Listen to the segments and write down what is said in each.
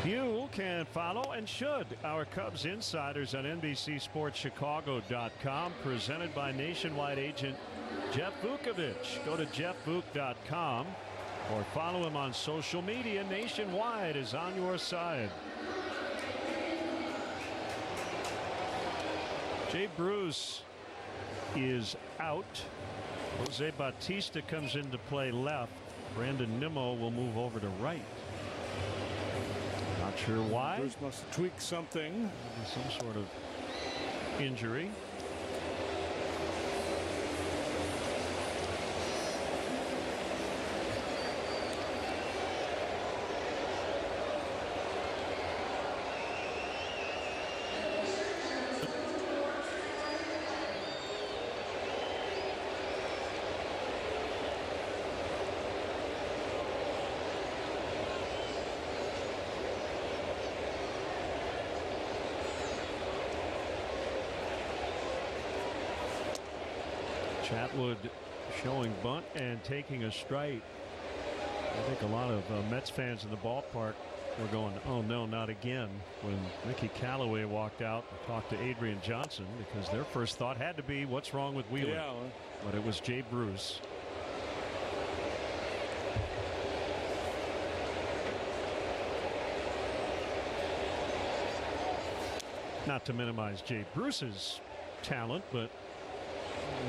You can follow and should our Cubs insiders on NBCSportsChicago.com, presented by nationwide agent Jeff Vukovich. Go to jeffvuk.com or follow him on social media. Nationwide is on your side. Jay Bruce is out. Jose Bautista comes into play left. Brandon Nimmo will move over to right. Not sure why. Bruce must have tweaked something. Some sort of injury. Chatwood showing bunt and taking a strike. I think a lot of Mets fans in the ballpark were going, oh no, not again, when Mickey Callaway walked out and talked to Adrian Johnson, because their first thought had to be, what's wrong with Wheeler? Yeah. But it was Jay Bruce. Not to minimize Jay Bruce's talent, but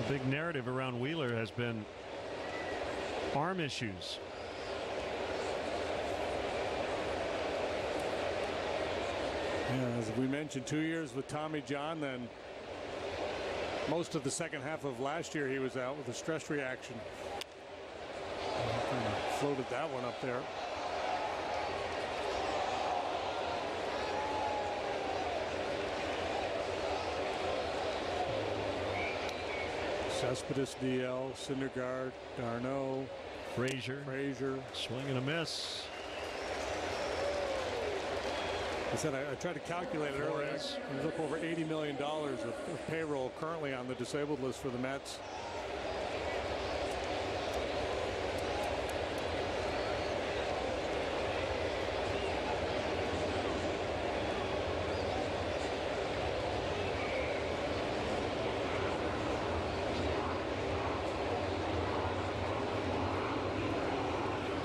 the big narrative around Wheeler has been arm issues. Yeah, as we mentioned, 2 years with Tommy John, then most of the second half of last year he was out with a stress reaction. Kind of floated that one up there. Cespedes, DL, Syndergaard, Darno, Frazier. Swing and a miss. I said I tried to calculate it earlier. There's up over $80 million of payroll currently on the disabled list for the Mets.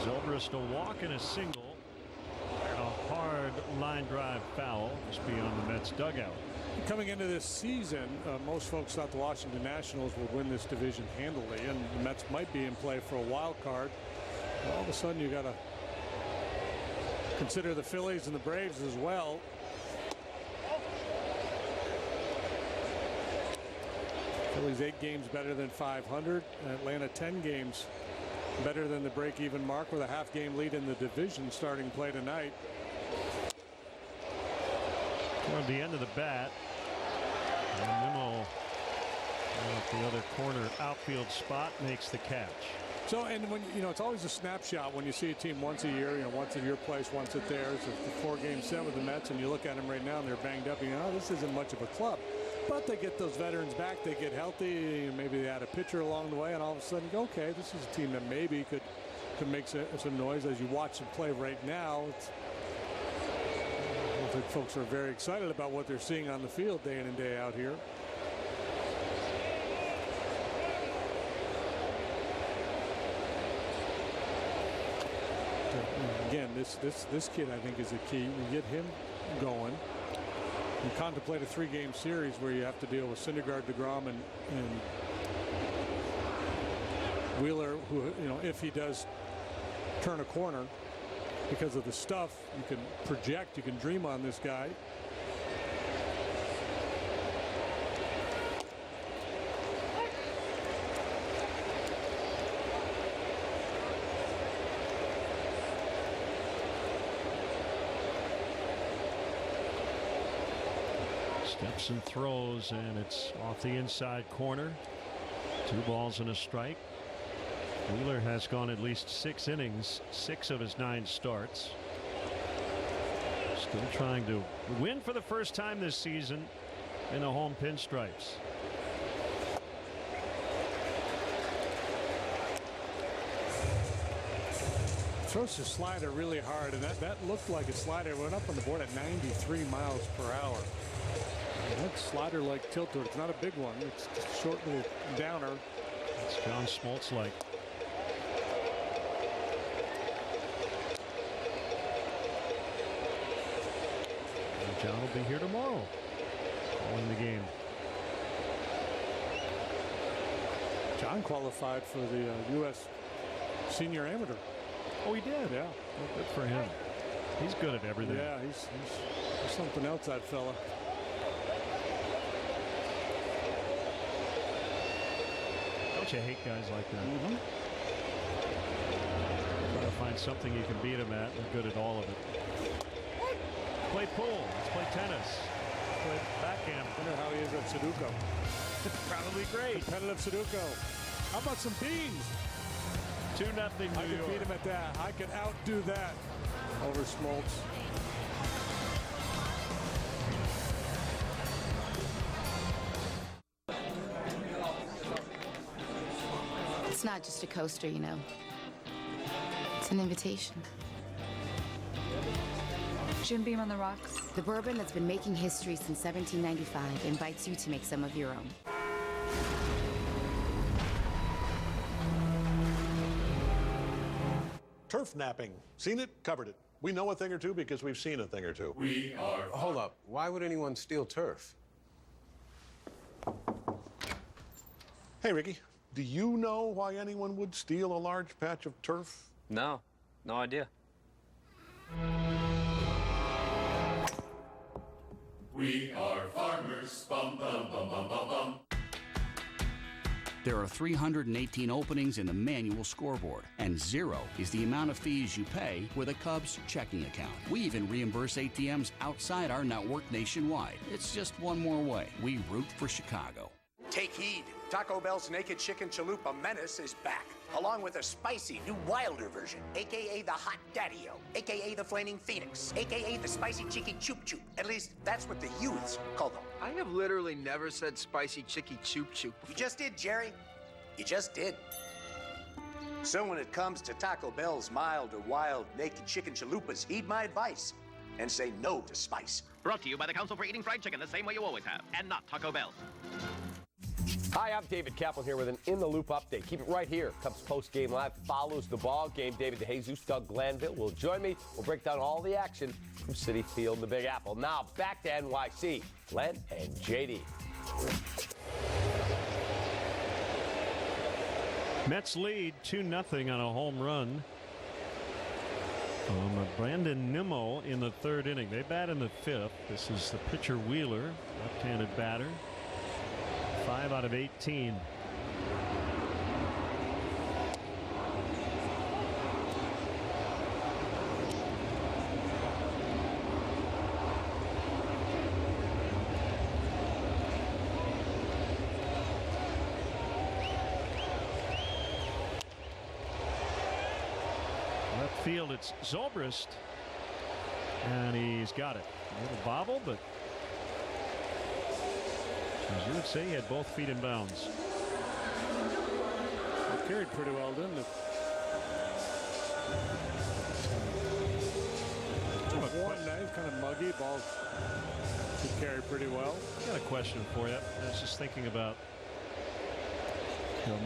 Zobrist a walk and a single. And a hard line drive foul just beyond the Mets dugout. Coming into this season, most folks thought the Washington Nationals would win this division handily, and the Mets might be in play for a wild card. All of a sudden, you got to consider the Phillies and the Braves as well. Phillies 8 games better than 500. Atlanta 10 games better than the break-even mark, with a half-game lead in the division starting play tonight. Toward the end of the bat, and Nimmo at the other corner outfield spot makes the catch. So, and when you know, it's always a snapshot when you see a team once a year. You know, once at your place, once at theirs. It's the 4-game set with the Mets, and you look at them right now, and they're banged up. And you know, oh, this isn't much of a club. But they get those veterans back. They get healthy. Maybe they add a pitcher along the way, and all of a sudden, go, okay, this is a team that maybe could make some noise. As you watch them play right now, I think folks are very excited about what they're seeing on the field day in and day out here. Again, this kid, I think, is the key. You get him going. You contemplate a 3-game series where you have to deal with Syndergaard, DeGrom, and Wheeler, who, you know, if he does turn a corner because of the stuff, you can project, you can dream on this guy. Steps and throws, and it's off the inside corner. 2 balls and a strike. Wheeler has gone at least 6 innings, 6 of his 9 starts. Still trying to win for the first time this season in the home pinstripes. Throws his slider really hard, and that looked like a slider. Went up on the board at 93 miles per hour. And that slider-like tilt to it. It's not a big one. It's just a short little downer. It's John Smoltz-like. And John will be here tomorrow. Calling the game. John qualified for the U.S. Senior Amateur. Oh, he did? Yeah. Well, good for him. He's good at everything. Yeah, he's something else, that fella. Don't you hate guys like that? Mm-hmm. Try to find something you can beat him at. They're good at all of it. Play pool. Let's play tennis. Play backhand. I wonder how he is at Sudoku. Probably great. Competitive Sudoku. How about some beans? 2-0 New I can York. beat him at that. I can outdo that over Smoltz. It's not just a coaster, you know. It's an invitation. Jim Beam on the rocks. The bourbon that's been making history since 1795 invites you to make some of your own. Turf napping. Seen it? Covered it. We know a thing or two because we've seen a thing or two. Hold up. Why would anyone steal turf? Hey, Ricky, do you know why anyone would steal a large patch of turf? No, no idea. We are farmers. Bum, bum, bum, bum, bum, bum. There are 318 openings in the manual scoreboard, and 0 is the amount of fees you pay with a Cubs checking account. We even reimburse ATMs outside our network nationwide. It's just one more way. We root for Chicago. Take heed. Taco Bell's Naked Chicken Chalupa Menace is back, along with a spicy new wilder version, a.k.a. the Hot Daddy-O, a.k.a. the Flaming Phoenix, a.k.a. the Spicy Chicky Choop Choop. At least, that's what the youths call them. I have literally never said Spicy Chicky Choop Choop before. You just did, Jerry. You just did. So when it comes to Taco Bell's mild or wild Naked Chicken Chalupas, heed my advice and say no to spice. Brought to you by the Council for Eating Fried Chicken the same way you always have, and not Taco Bell. Hi, I'm David Kaplan here with an In the Loop update. Keep it right here. Cubs Post-Game Live follows the ball game. David DeJesus, Doug Glanville will join me. We'll break down all the action from Citi Field and the Big Apple. Now, back to NYC. Glenn and JD. Mets lead 2-0 on a home run from Brandon Nimmo in the third inning. They bat in the fifth. This is the pitcher Wheeler, left-handed batter. 5 out of 18. Left field, it's Zobrist, and he's got it. A little bobble, but as you would say, he had both feet in bounds. It carried pretty well, didn't it? One night, kind of muggy. Ball could carry pretty well. I got a question for you. I was just thinking about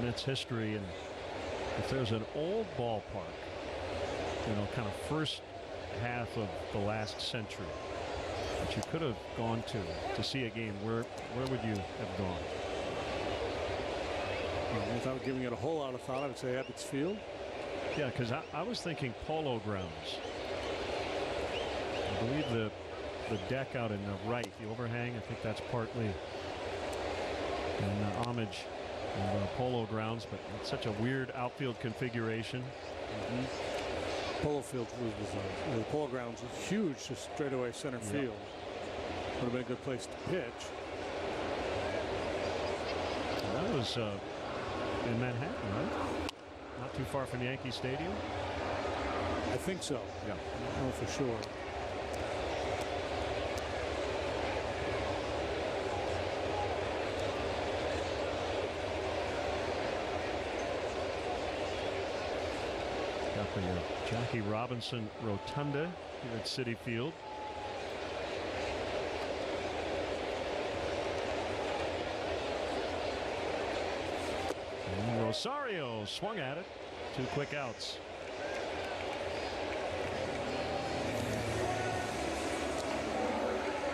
Mets history, and if there's an old ballpark, kind of first half of the last century, that you could have gone to see a game, where would you have gone? Without giving it a whole lot of thought, I would say Ebbets Field. Yeah, because I was thinking Polo Grounds. I believe the deck out in the right, the overhang, I think that's partly in homage of Polo Grounds, but it's such a weird outfield configuration. Polo Field was the Polo Grounds was huge, just straightaway center field. Would have been a good place to pitch. That was in Manhattan, right? Not too far from Yankee Stadium. I think so. Yeah. I don't know for sure. Got The Jackie Robinson Rotunda here at Citi Field. And Rosario swung at it. 2 quick outs.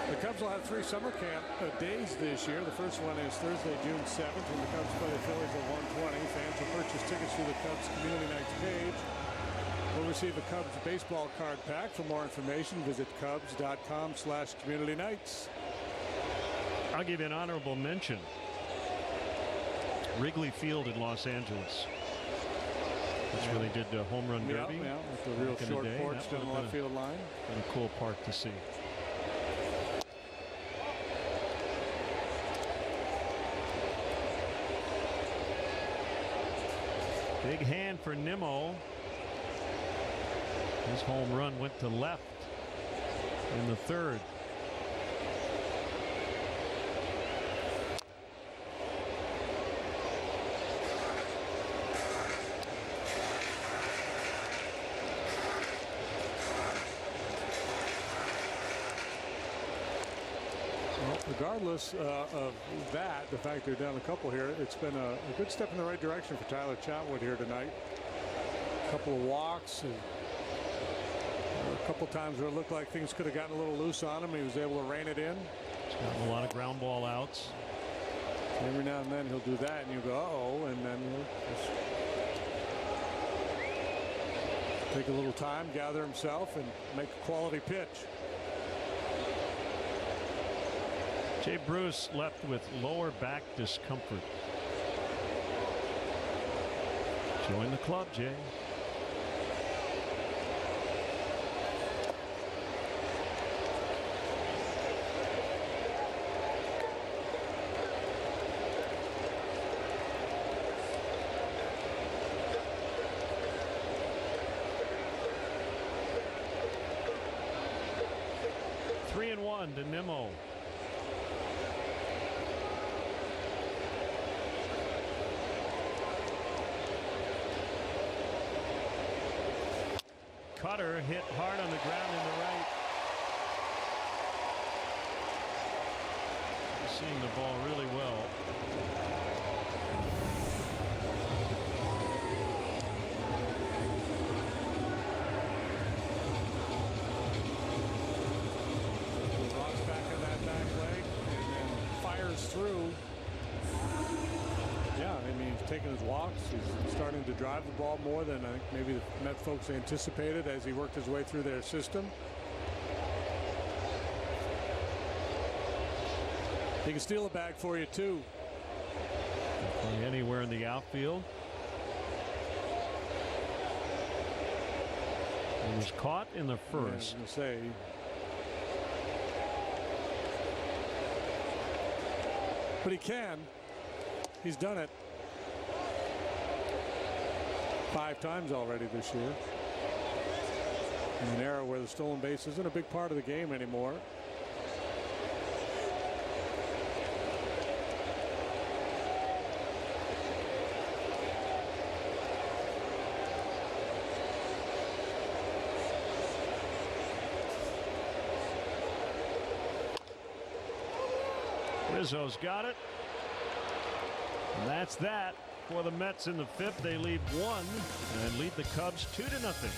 The Cubs will have 3 summer camp days this year. The first one is Thursday, June 7th, when the Cubs play the Phillies at 1:20. Fans will purchase tickets through the Cubs Community Nights page. We'll receive a Cubs baseball card pack. For more information, visit cubs.com/communitynights. I'll give you an honorable mention. Wrigley Field in Los Angeles. That's where they did the home run derby. Yeah, with the real short porch down the left field line. Been a cool park to see. Big hand for Nimmo. His home run went to left in the 3rd. Regardless of that, the fact they're down a couple here, it's been a good step in the right direction for Tyler Chatwood here tonight. A couple of walks, and a couple times where it looked like things could have gotten a little loose on him. He was able to rein it in. He's gotten a lot of ground ball outs. Every now and then he'll do that, and you go, uh-oh, and then he'll just take a little time, gather himself, and make a quality pitch. Jay Bruce left with lower back discomfort. Join the club, Jay. Three and one to Nimmo. Cutter hit hard on the ground in the right. Seeing the ball really well. Rocks back on that back leg and then fires through. Yeah, I mean, he's taking his walks. He's starting to drive the ball more than I think maybe the Met folks anticipated as he worked his way through their system. He can steal a bag for you, too. Play anywhere in the outfield. He was caught in the first. Yeah, I was going to say. But he can. He's done it 5 times already this year. In an era where the stolen base isn't a big part of the game anymore. Rizzo's got it. And that's that for the Mets in the 5th. They lead 1 and lead the Cubs 2-0.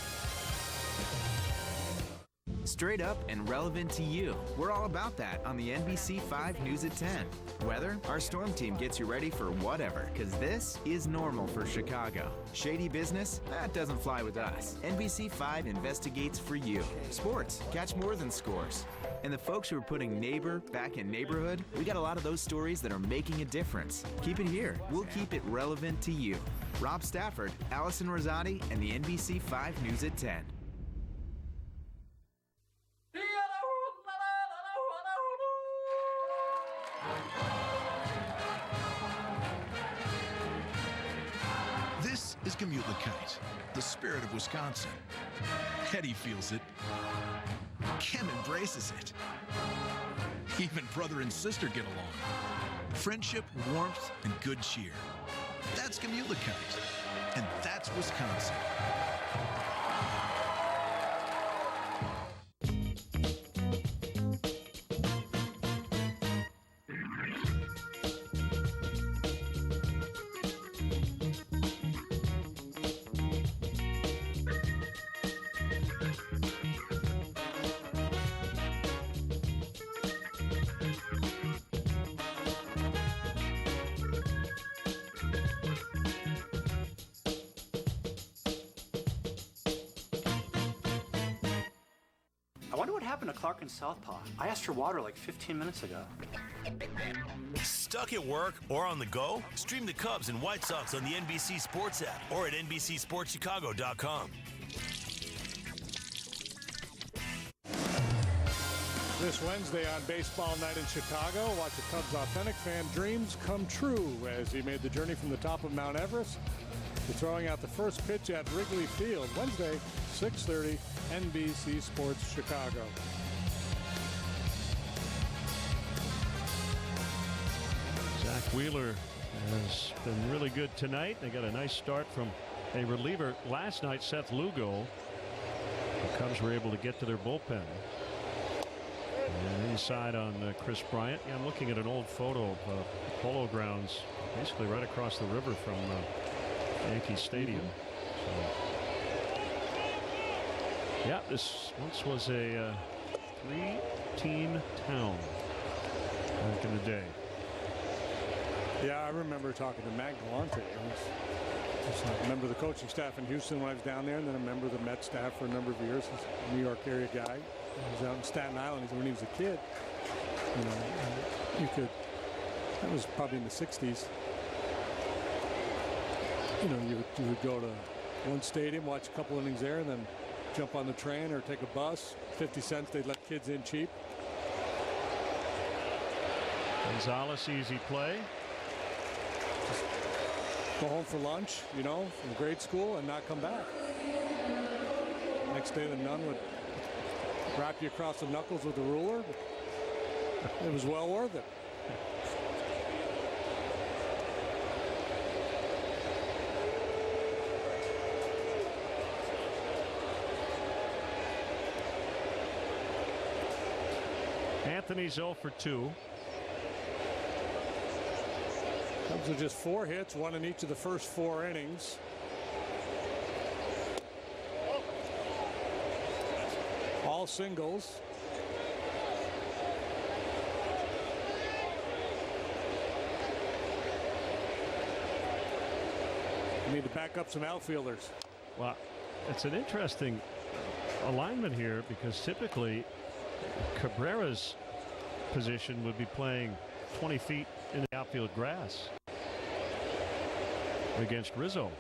Straight up and relevant to you. We're all about that on the NBC 5 News at 10. Weather, our storm team gets you ready for whatever, because this is normal for Chicago. Shady business? That doesn't fly with us. NBC 5 investigates for you. Sports, catch more than scores. And the folks who are putting neighbor back in neighborhood, we got a lot of those stories that are making a difference. Keep it here. We'll keep it relevant to you. Rob Stafford, Allison Rosati, and the NBC 5 News at 10. This is Gemütlichkeit, the spirit of Wisconsin. Hetty feels it. Kim embraces it. Even brother and sister get along. Friendship, warmth, and good cheer. That's Gemütlichkeit. And that's Wisconsin. I wonder what happened to Clark and Southpaw. I asked for water like 15 minutes ago. Stuck at work or on the go? Stream the Cubs and White Sox on the NBC Sports app or at NBCSportsChicago.com. This Wednesday on Baseball Night in Chicago, watch a Cubs Authentic fan dreams come true as he made the journey from the top of Mount Everest to throwing out the first pitch at Wrigley Field. Wednesday, 6:30, NBC Sports Chicago. Zach Wheeler has been really good tonight. They got a nice start from a reliever last night, Seth Lugo. The Cubs were able to get to their bullpen. And inside on Chris Bryant. Yeah, I'm looking at an old photo of Polo Grounds, basically right across the river from Yankee Stadium. So, yeah, this once was a 3-team town back in the day. Yeah, I remember talking to Matt Galante. I remember the coaching staff in Houston when I was down there, and then I remember the Met staff for a number of years. He's a New York area guy. He was out in Staten Island when he was a kid. You know, you could. That was probably in the '60s. You know, you would go to one stadium, watch a couple innings there, and then jump on the train or take a bus. 50 cents, they'd let kids in cheap. Gonzalez, easy play. Just go home for lunch, you know, from grade school and not come back. Next day, the nun would wrap you across the knuckles with a ruler. It was well worth it. Anthony's 0 for 2. Cubs are just 4 hits, 1 in each of the first 4 innings. All singles. We need to back up some outfielders. Well, it's an interesting alignment here because typically Cabrera's position would be playing 20 feet in the outfield grass against Rizzo.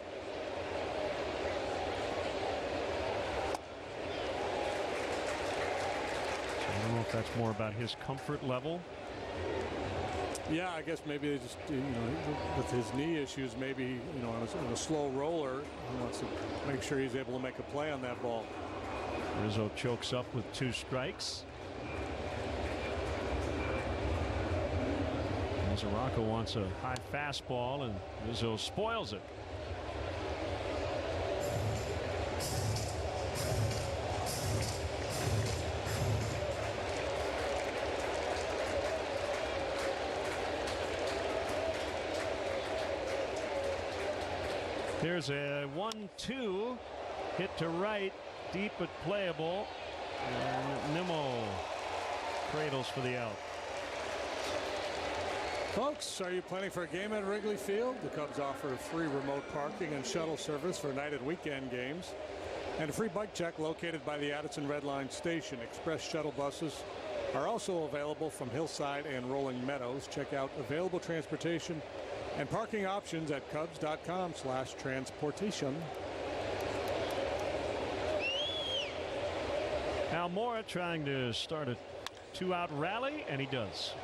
I don't know if that's more about his comfort level. Yeah, I guess maybe they just, you know, with his knee issues, maybe, you know, on a slow roller, he wants to make sure he's able to make a play on that ball. Rizzo chokes up with 2 strikes. Mesoraco wants a high fastball, and Rizzo spoils it. Here's a 1-2 hit to right, deep but playable, and Nimmo cradles for the out. Folks, are you planning for a game at Wrigley Field? The Cubs offer free remote parking and shuttle service for night and weekend games, and a free bike check located by the Addison Red Line station. Express shuttle buses are also available from Hillside and Rolling Meadows. Check out available transportation and parking options at cubs.com/transportation. Almora trying to start a 2-out rally, and he does.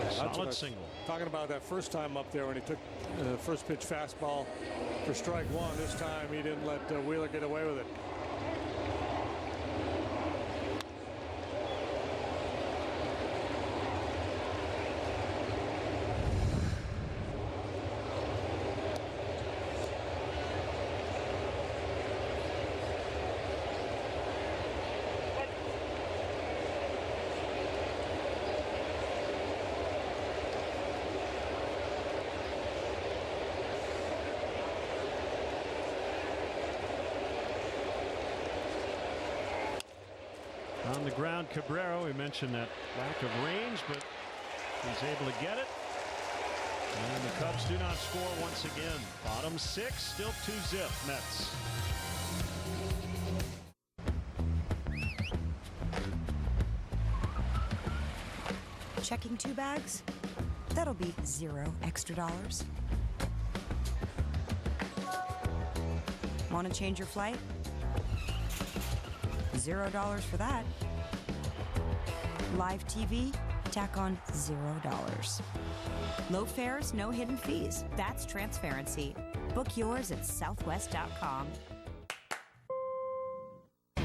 Solid single. Talking about that first time up there when he took the first pitch fastball for strike 1. This time he didn't let Wheeler get away with it. On the ground, Cabrera, we mentioned that lack of range, but he's able to get it. And the Cubs do not score once again. Bottom 6, still 2-zip Mets. Checking 2 bags? That'll be $0 extra. Want to change your flight? $0 for that. Live TV? Tack on $0. Low fares, no hidden fees. That's transparency. Book yours at southwest.com.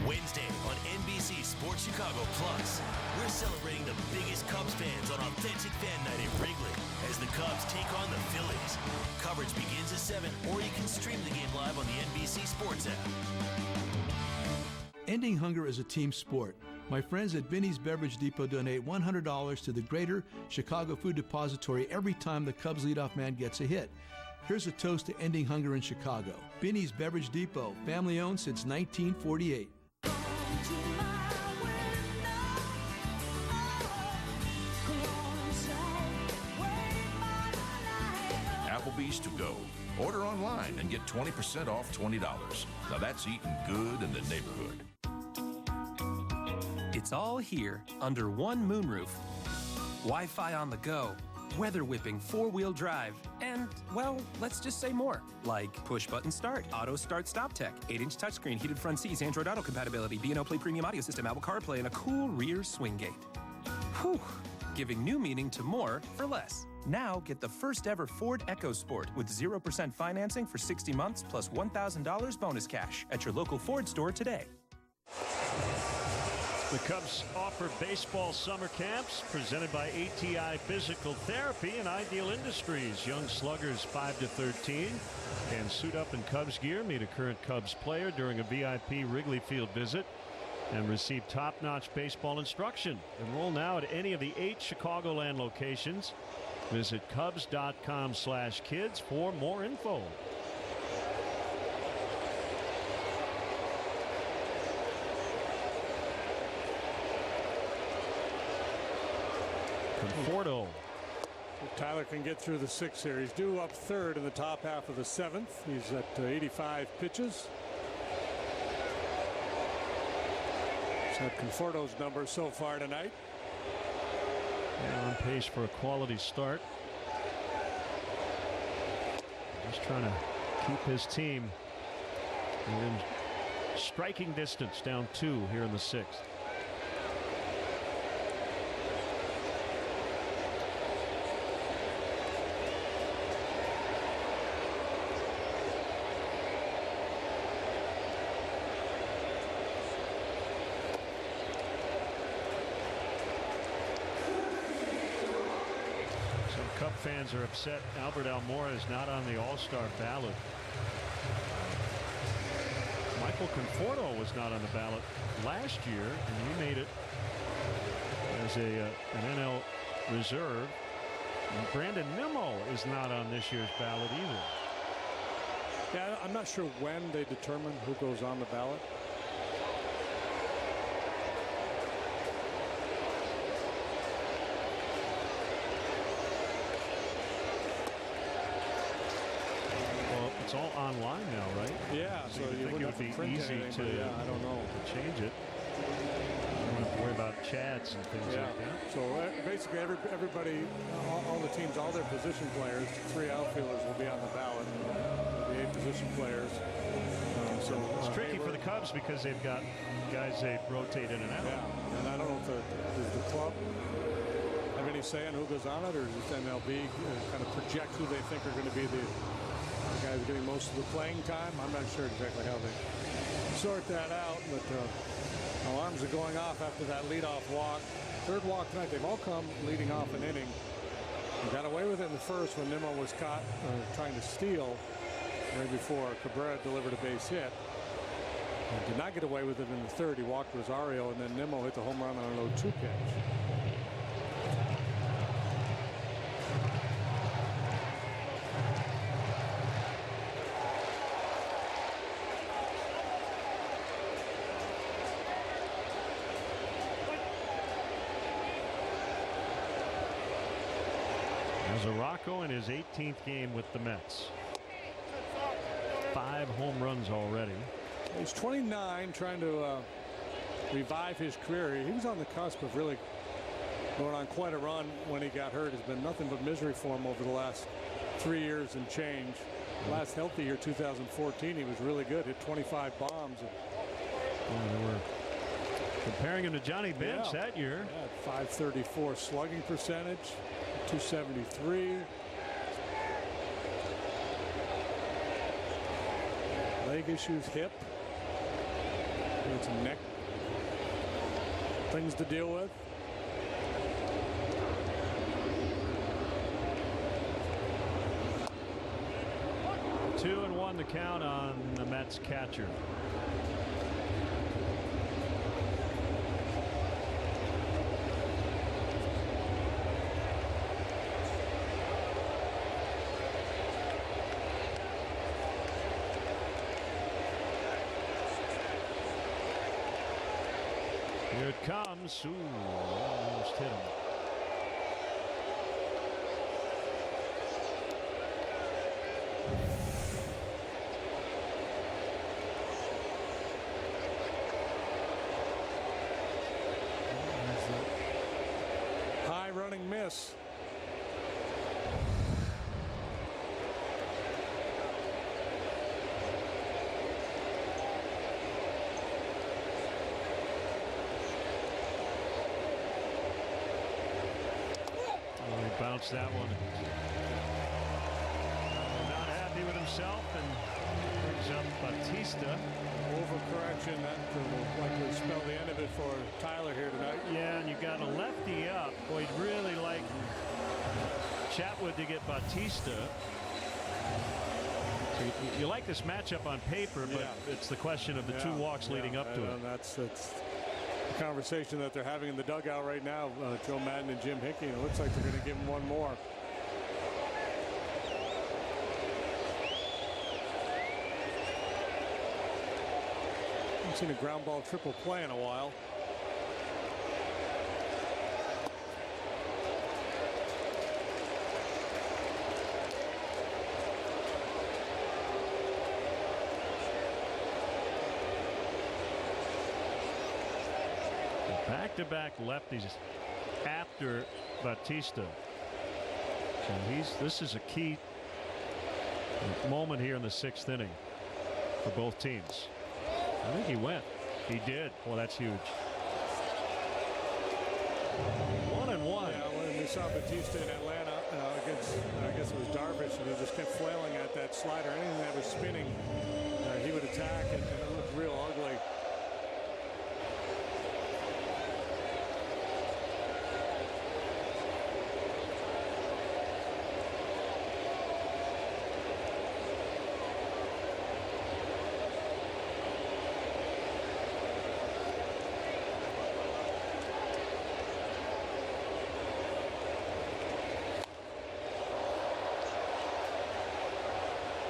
Wednesday on NBC Sports Chicago Plus. We're celebrating the biggest Cubs fans on Authentic Fan Night at Wrigley as the Cubs take on the Phillies. Coverage begins at 7, or you can stream the game live on the NBC Sports app. Ending hunger is a team sport. My friends at Binny's Beverage Depot donate $100 to the Greater Chicago Food Depository every time the Cubs leadoff man gets a hit. Here's a toast to ending hunger in Chicago. Binny's Beverage Depot, family owned since 1948. Applebee's to go. Order online and get 20% off $20. Now that's eating good in the neighborhood. It's all here under one moonroof. Wi-Fi on the go, weather whipping 4-wheel drive, and, well, let's just say more. Like push-button start, auto start stop tech, 8-inch touchscreen, heated front seats, Android Auto compatibility, B&O Play premium audio system, Apple CarPlay, and a cool rear swing gate. Whew, giving new meaning to more for less. Now get the first ever Ford EcoSport with 0% financing for 60 months plus $1,000 bonus cash at your local Ford store today. The Cubs offer baseball summer camps presented by ATI Physical Therapy and Ideal Industries. Young sluggers 5 to 13 can suit up in Cubs gear, meet a current Cubs player during a VIP Wrigley Field visit, and receive top-notch baseball instruction. Enroll now at any of the 8 Chicagoland locations. Visit Cubs.com/kids for more info. Conforto. Tyler can get through the 6th here. He's due up 3rd in the top half of the 7th. He's at 85 pitches. He's had Conforto's number so far tonight. Yeah, on pace for a quality start. Just trying to keep his team within striking distance, down 2 here in the 6th. Cub fans are upset Albert Almora is not on the All-Star ballot. Michael Conforto was not on the ballot last year, and he made it as an NL reserve. And Brandon Nimmo is not on this year's ballot either. Yeah, I'm not sure when they determine who goes on the ballot. It's all online now, right? Yeah, so you think it would be easy to, I don't know, to change it. You don't have to worry about chats and things like that. So basically, everybody, all the teams, all their position players, 3 outfielders will be on the ballot. The 8 position players. So it's tricky for the Cubs because they've got guys they rotate in and out. Yeah, and I don't know if does the club have any say on who goes on it, or does MLB kind of project who they think are going to be the guys getting most of the playing time? I'm not sure exactly how they sort that out, but alarms are going off after that leadoff walk. 3rd walk tonight. They've all come leading off an inning. They got away with it in the 1st when Nimmo was caught trying to steal right before Cabrera delivered a base hit. He did not get away with it in the 3rd. He walked Rosario, and then Nimmo hit the home run on an 0-2 pitch. Mesoraco in his 18th game with the Mets. 5 home runs already. He's 29, trying to revive his career. He was on the cusp of really going on quite a run when he got hurt. It's been nothing but misery for him over the last 3 years and change. Last healthy year, 2014, he was really good. Hit 25 bombs. They were comparing him to Johnny Bench that year. Yeah, 534 slugging percentage, 273. Leg issues, hip. He had some neck things to deal with. Two and one to count on the Mets catcher. Here it comes. Ooh, almost hit him. High running miss. Bounced that one. Not happy with himself and brings up Bautista. Overcorrection, that will likely spell the end of it for Tyler here tonight. Yeah, and you got a lefty up. Boy, he'd really like Chatwood to get Bautista. So you like this matchup on paper, but it's the question of the 2 walks leading up to it. That's the conversation that they're having in the dugout right now, Joe Madden and Jim Hickey. It looks like they're going to give him one more. Haven't seen a ground ball triple play in a while. Back-to-back lefties after Bautista. So this is a key moment here in the 6th inning for both teams. I think he went. He did. Well, that's huge. 1-1. Yeah, when we saw Bautista in Atlanta against, I guess it was Darvish, and he just kept flailing at that slider. Anything that was spinning, he would attack, and it looked real ugly.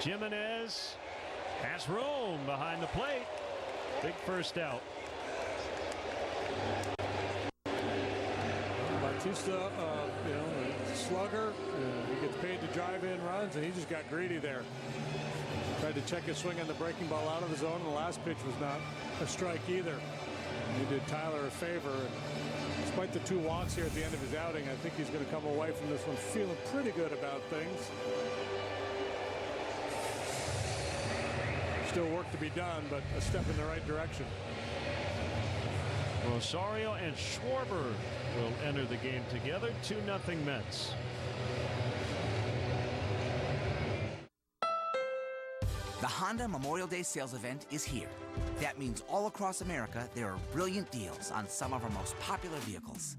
Jimenez has room behind the plate. Big first out. Bautista, slugger. He gets paid to drive in runs, and he just got greedy there. Tried to check his swing on the breaking ball out of the zone, and the last pitch was not a strike either. He did Tyler a favor. Despite the 2 walks here at the end of his outing, I think he's going to come away from this one feeling pretty good about things. Still work to be done, but a step in the right direction. Rosario and Schwarber will enter the game together. 2-0 Mets. The Honda Memorial Day sales event is here. That means all across America, there are brilliant deals on some of our most popular vehicles.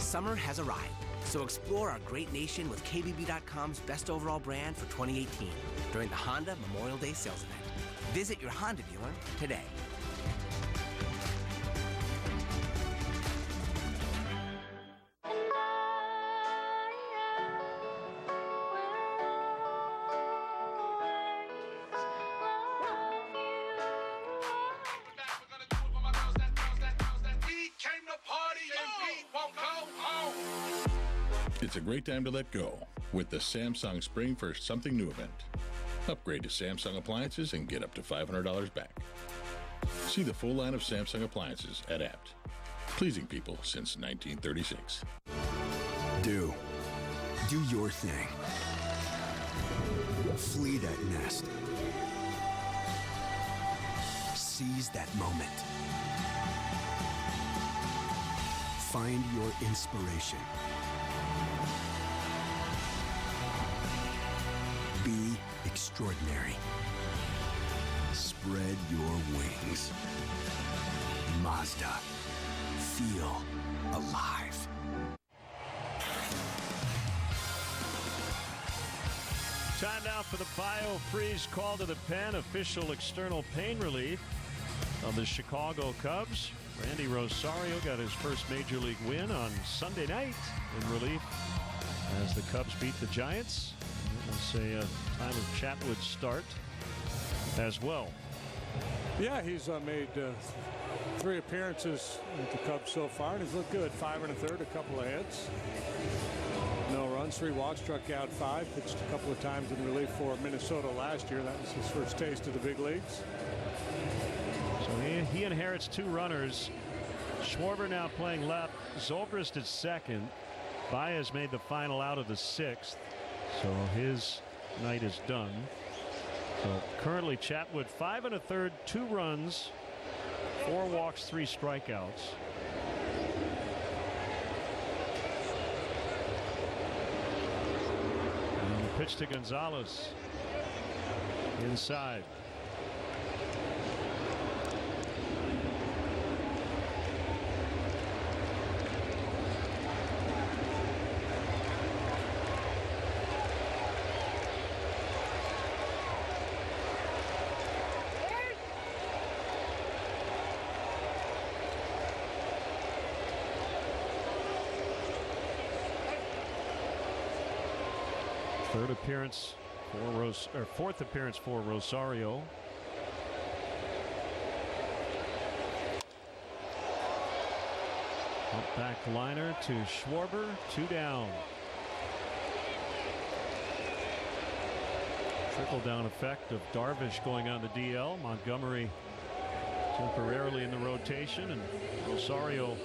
Summer has arrived, so explore our great nation with KBB.com's best overall brand for 2018 during the Honda Memorial Day sales event. Visit your Honda dealer today. It's a great time to let go with the Samsung Spring for Something New event. Upgrade to Samsung appliances and get up to $500 back. See the full line of Samsung appliances at Apt. Pleasing people since 1936. Do your thing. Flee that nest. Seize that moment. Find your inspiration. Be extraordinary. Spread your wings. Mazda. Feel alive. Time now for the BioFreeze call to the pen, official external pain relief of the Chicago Cubs. Randy Rosario got his first Major League win on Sunday night in relief as the Cubs beat the Giants. It was a time of Chatwood start as well. Yeah, he's made 3 appearances with the Cubs so far, and he's looked good. 5 1/3, a couple of hits. No runs, 3 walks, struck out 5, pitched a couple of times in relief for Minnesota last year. That was his first taste of the big leagues. So he inherits 2 runners. Schwarber now playing left. Zobrist at second. Baez made the final out of the 6th. So his night is done. So currently Chatwood 5 1/3, 2 runs, 4 walks, 3 strikeouts. And the pitch to Gonzalez. Inside. Fourth appearance for Rosario. Up back liner to Schwarber, 2 down. Trickle down effect of Darvish going on the DL. Montgomery temporarily in the rotation, and Rosario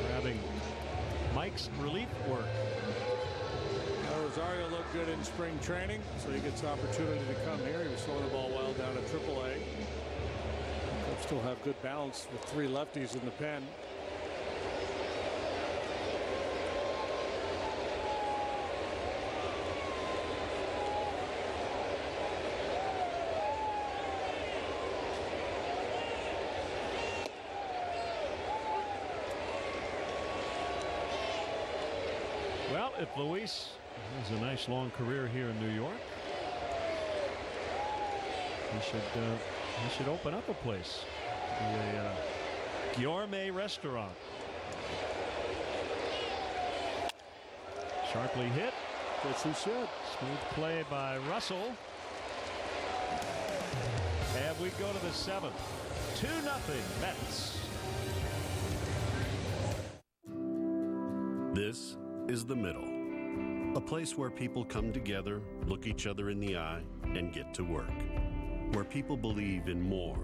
grabbing Mike's relief work. Rosario looked good in spring training, so he gets the opportunity to come here. He was throwing the ball well down at AAA. Cubs still have good balance with 3 lefties in the pen. Well, if Luis has a nice long career here in New York, he should open up a place, a gourmet restaurant. Sharply hit. Yes, he should. Smooth play by Russell. And we go to the 7th. 2-0 Mets. This is the middle. A place where people come together, look each other in the eye, and get to work. Where people believe in more.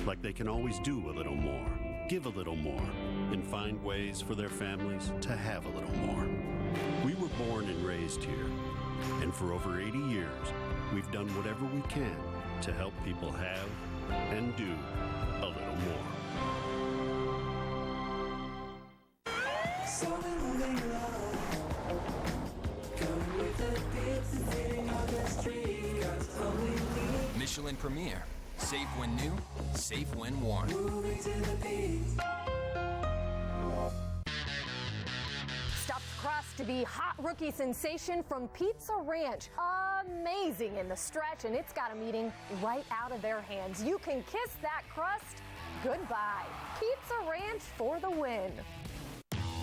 Like they can always do a little more, give a little more, and find ways for their families to have a little more. We were born and raised here. And for over 80 years, we've done whatever we can to help people have and do a little more. Michelin Premier. Safe when new, safe when worn. Stuffed crust to the hot rookie sensation from Pizza Ranch. Amazing in the stretch, and it's got them eating right out of their hands. You can kiss that crust goodbye. Pizza Ranch for the win.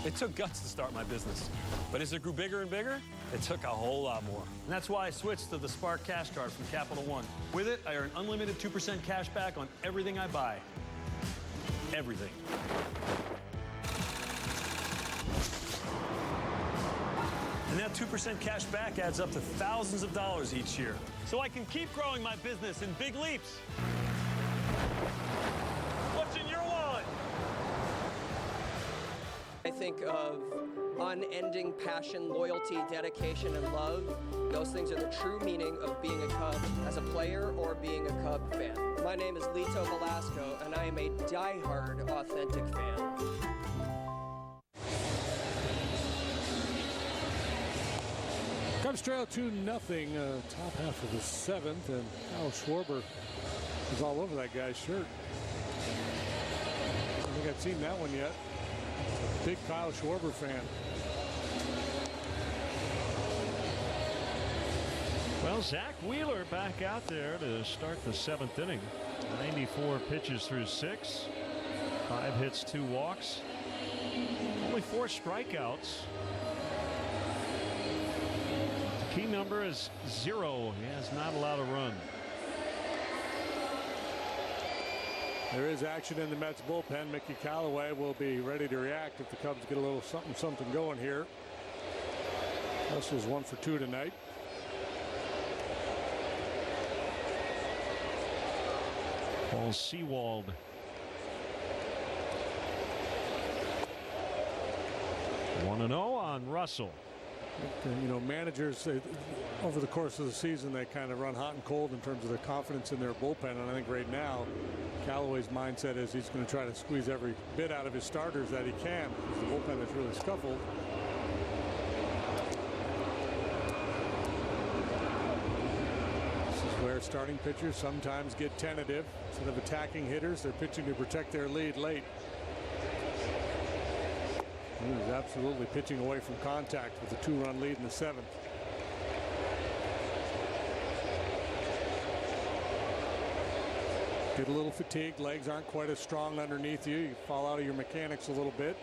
It took guts to start my business, but as it grew bigger and bigger, it took a whole lot more. And that's why I switched to the Spark Cash Card from Capital One. With it, I earn unlimited 2% cash back on everything I buy. Everything. And that 2% cash back adds up to thousands of dollars each year. So I can keep growing my business in big leaps. What's in your wallet? I think of unending passion, loyalty, dedication, and love. Those things are the true meaning of being a Cub as a player or being a Cub fan. My name is Lito Velasco, and I am a diehard, authentic fan. Cubs trail 2-0, top half of the 7th, and Kyle Schwarber is all over that guy's shirt. I don't think I've seen that one yet. Big Kyle Schwarber fan. Well, Zach Wheeler back out there to start the 7th inning. 94 pitches through 6. 5 hits, 2 walks. Only 4 strikeouts. The key number is 0. He has not allowed a run. There is action in the Mets bullpen. Mickey Callaway will be ready to react if the Cubs get a little something going here. Russell's 1 for 2 tonight. Paul Sewald. One 1-0 on Russell. You know, managers, over the course of the season, they kind of run hot and cold in terms of their confidence in their bullpen. And I think right now, Callaway's mindset is he's going to try to squeeze every bit out of his starters that he can, because the bullpen is really scuffled. This is where starting pitchers sometimes get tentative. Instead of attacking hitters, they're pitching to protect their lead late. He was absolutely pitching away from contact with a 2-run lead in the 7th. Get a little fatigued. Legs aren't quite as strong underneath you. You fall out of your mechanics a little bit.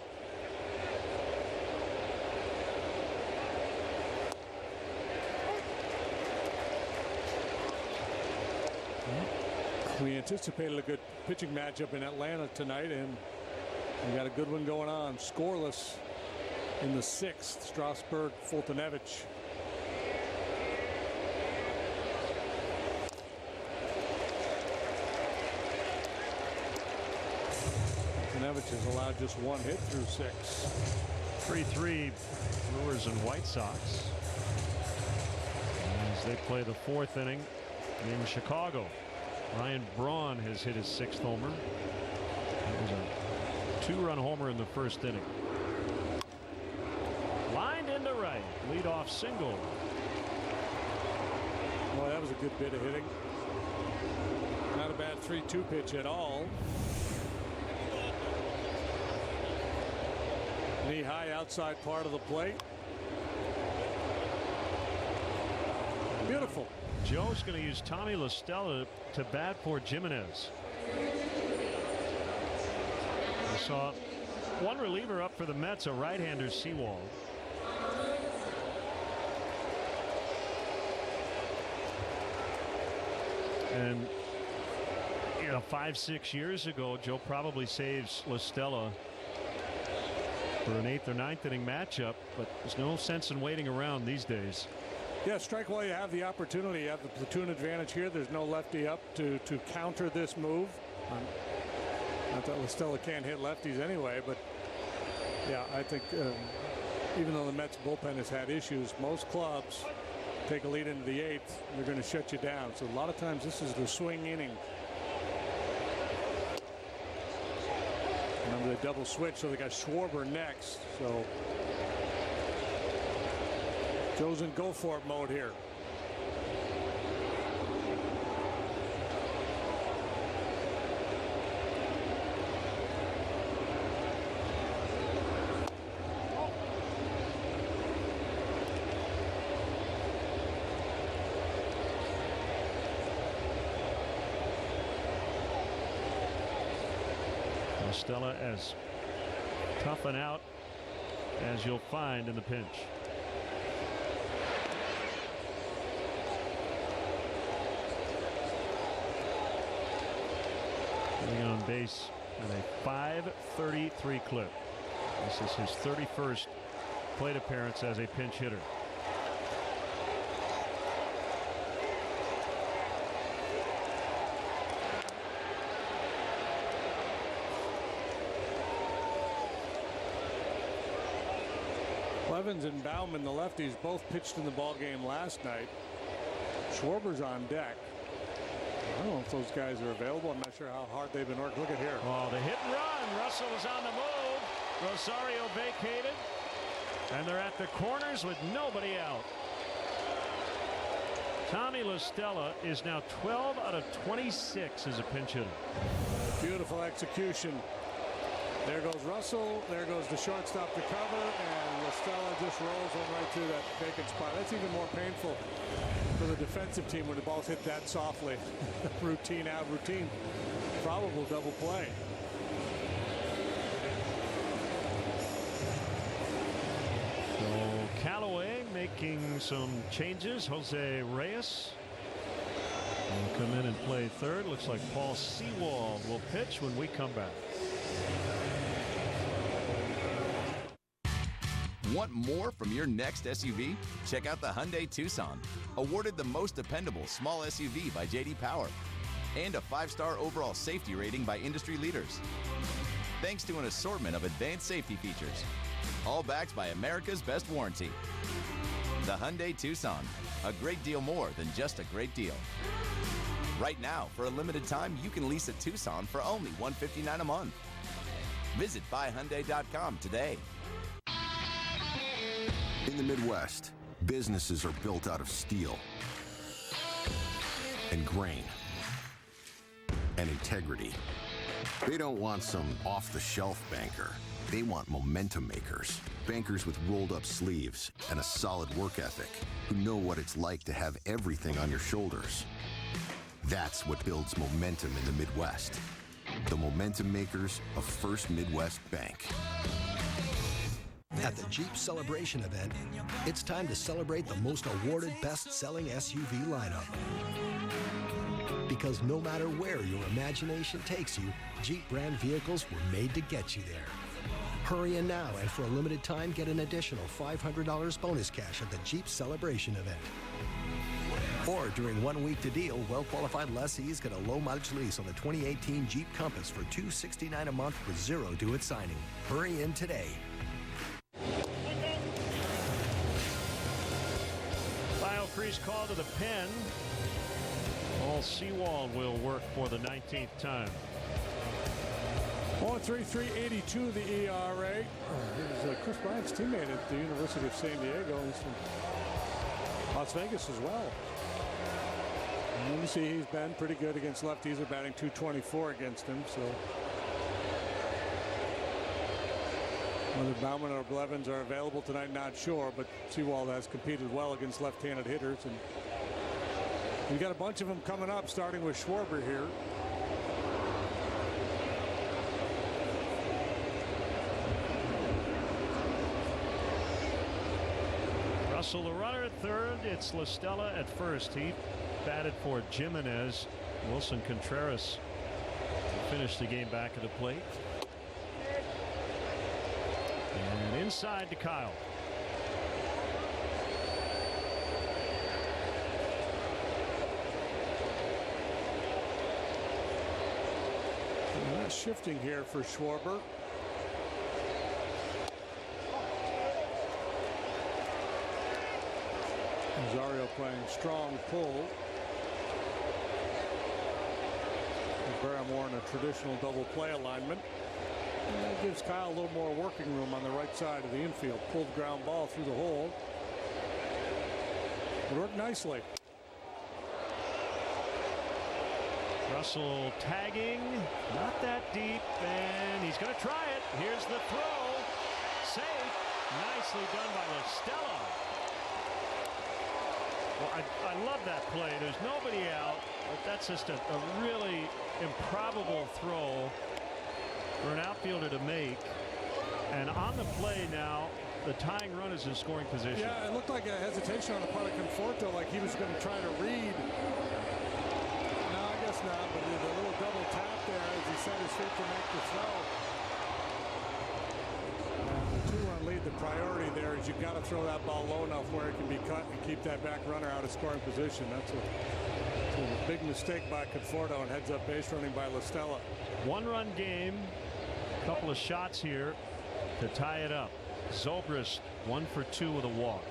We anticipated a good pitching matchup in Atlanta tonight, and we got a good one going on. Scoreless in the 6th. Strasburg, Fultonevich. Fultonevich has allowed just 1 hit through 6. 3-3 Brewers and White Sox as they play the 4th inning in Chicago. Ryan Braun has hit his 6th homer. It was a 2-run homer in the 1st inning. Lined into right. Leadoff single. Boy, that was a good bit of hitting. Not a bad 3-2 pitch at all. Knee high outside part of the plate. Beautiful. Joe's going to use Tommy La Stella to bat for Jimenez. We saw one reliever up for the Mets, a right-hander, Sewald. And, you know, 5-6 years ago, Joe probably saves La Stella for an 8th or 9th inning matchup, but there's no sense in waiting around these days. Yeah, strike while you have the opportunity. You have the platoon advantage here. There's no lefty up to counter this move. Not that La Stella can't hit lefties anyway, but yeah, I think even though the Mets bullpen has had issues, most clubs take a lead into the 8th, they're going to shut you down. So a lot of times this is the swing inning. Remember, they double switch, so they got Schwarber next. So Joe's in go for it mode here. Stella as tough and out as you'll find in the pinch. Getting on base at a .533 clip. This is his 31st plate appearance as a pinch hitter. Blevins and Bauman, the lefties, both pitched in the ball game last night. Schwarber's on deck. I don't know if those guys are available. I'm not sure how hard they've been working. Look at here. Oh, the hit and run. Russell is on the move. Rosario vacated. And they're at the corners with nobody out. Tommy La Stella is now 12 out of 26 as a pinch hitter. Beautiful execution. There goes Russell. There goes the shortstop to cover. And La Stella just rolls one right through that vacant spot. That's even more painful for the defensive team when the ball's hit that softly. Routine out, routine. Probable double play. So Callaway making some changes. Jose Reyes will come in and play third. Looks like Paul Sewald will pitch when we come back. Want more from your next SUV? Check out the Hyundai Tucson. Awarded the most dependable small SUV by J.D. Power. And a 5-star overall safety rating by industry leaders. Thanks to an assortment of advanced safety features. All backed by America's best warranty. The Hyundai Tucson. A great deal more than just a great deal. Right now, for a limited time, you can lease a Tucson for only $159 a month. Visit buyhyundai.com today. In the Midwest, businesses are built out of steel and grain and integrity. They don't want some off-the-shelf banker. They want momentum makers. Bankers with rolled-up sleeves and a solid work ethic who know what it's like to have everything on your shoulders. That's what builds momentum in the Midwest. The momentum makers of First Midwest Bank. At the Jeep Celebration event, it's time to celebrate the most awarded best-selling SUV lineup. Because no matter where your imagination takes you, Jeep brand vehicles were made to get you there. Hurry in now and for a limited time get an additional $500 bonus cash at the Jeep Celebration event. Or during 1 week to deal, well-qualified lessees get a low-mileage lease on the 2018 Jeep Compass for $269 a month with zero due at signing. Hurry in today. Final crease call to the pen. Paul Sewald will work for the 19th time. 1.3382 the ERA. Here's Chris Bryant's teammate at the University of San Diego. He's from Las Vegas as well. And you see he's been pretty good against lefties. They're batting .224 against him. So whether Bauman or Blevins are available tonight, not sure. But Sewald has competed well against left-handed hitters. And we've got a bunch of them coming up, starting with Schwarber here. Russell the runner at third. It's La Stella at first. He batted for Jimenez. Wilson Contreras finished the game back at the plate. And inside to Kyle. Shifting here for Schwarber. Rosario playing strong pull. Barrymore in a traditional double play alignment. And that gives Kyle a little more working room on the right side of the infield. Pulled ground ball through the hole. It worked nicely. Russell tagging, not that deep, and he's going to try it. Here's the throw. Safe. Nicely done by La Stella. Well, I love that play. There's nobody out, but that's just a really improbable throw for an outfielder to make. And on the play now, the tying run is in scoring position. Yeah, it looked like a hesitation on the part of Conforto, like he was going to try to read. Not, but there's a little double tap there as he set his feet to make the throw. The 2-run lead, the priority there is you've got to throw that ball low enough where it can be cut and keep that back runner out of scoring position. That's a big mistake by Conforto, and heads up base running by La Stella. 1-run game, couple of shots here to tie it up. Zobrist 1 for 2 with a walk.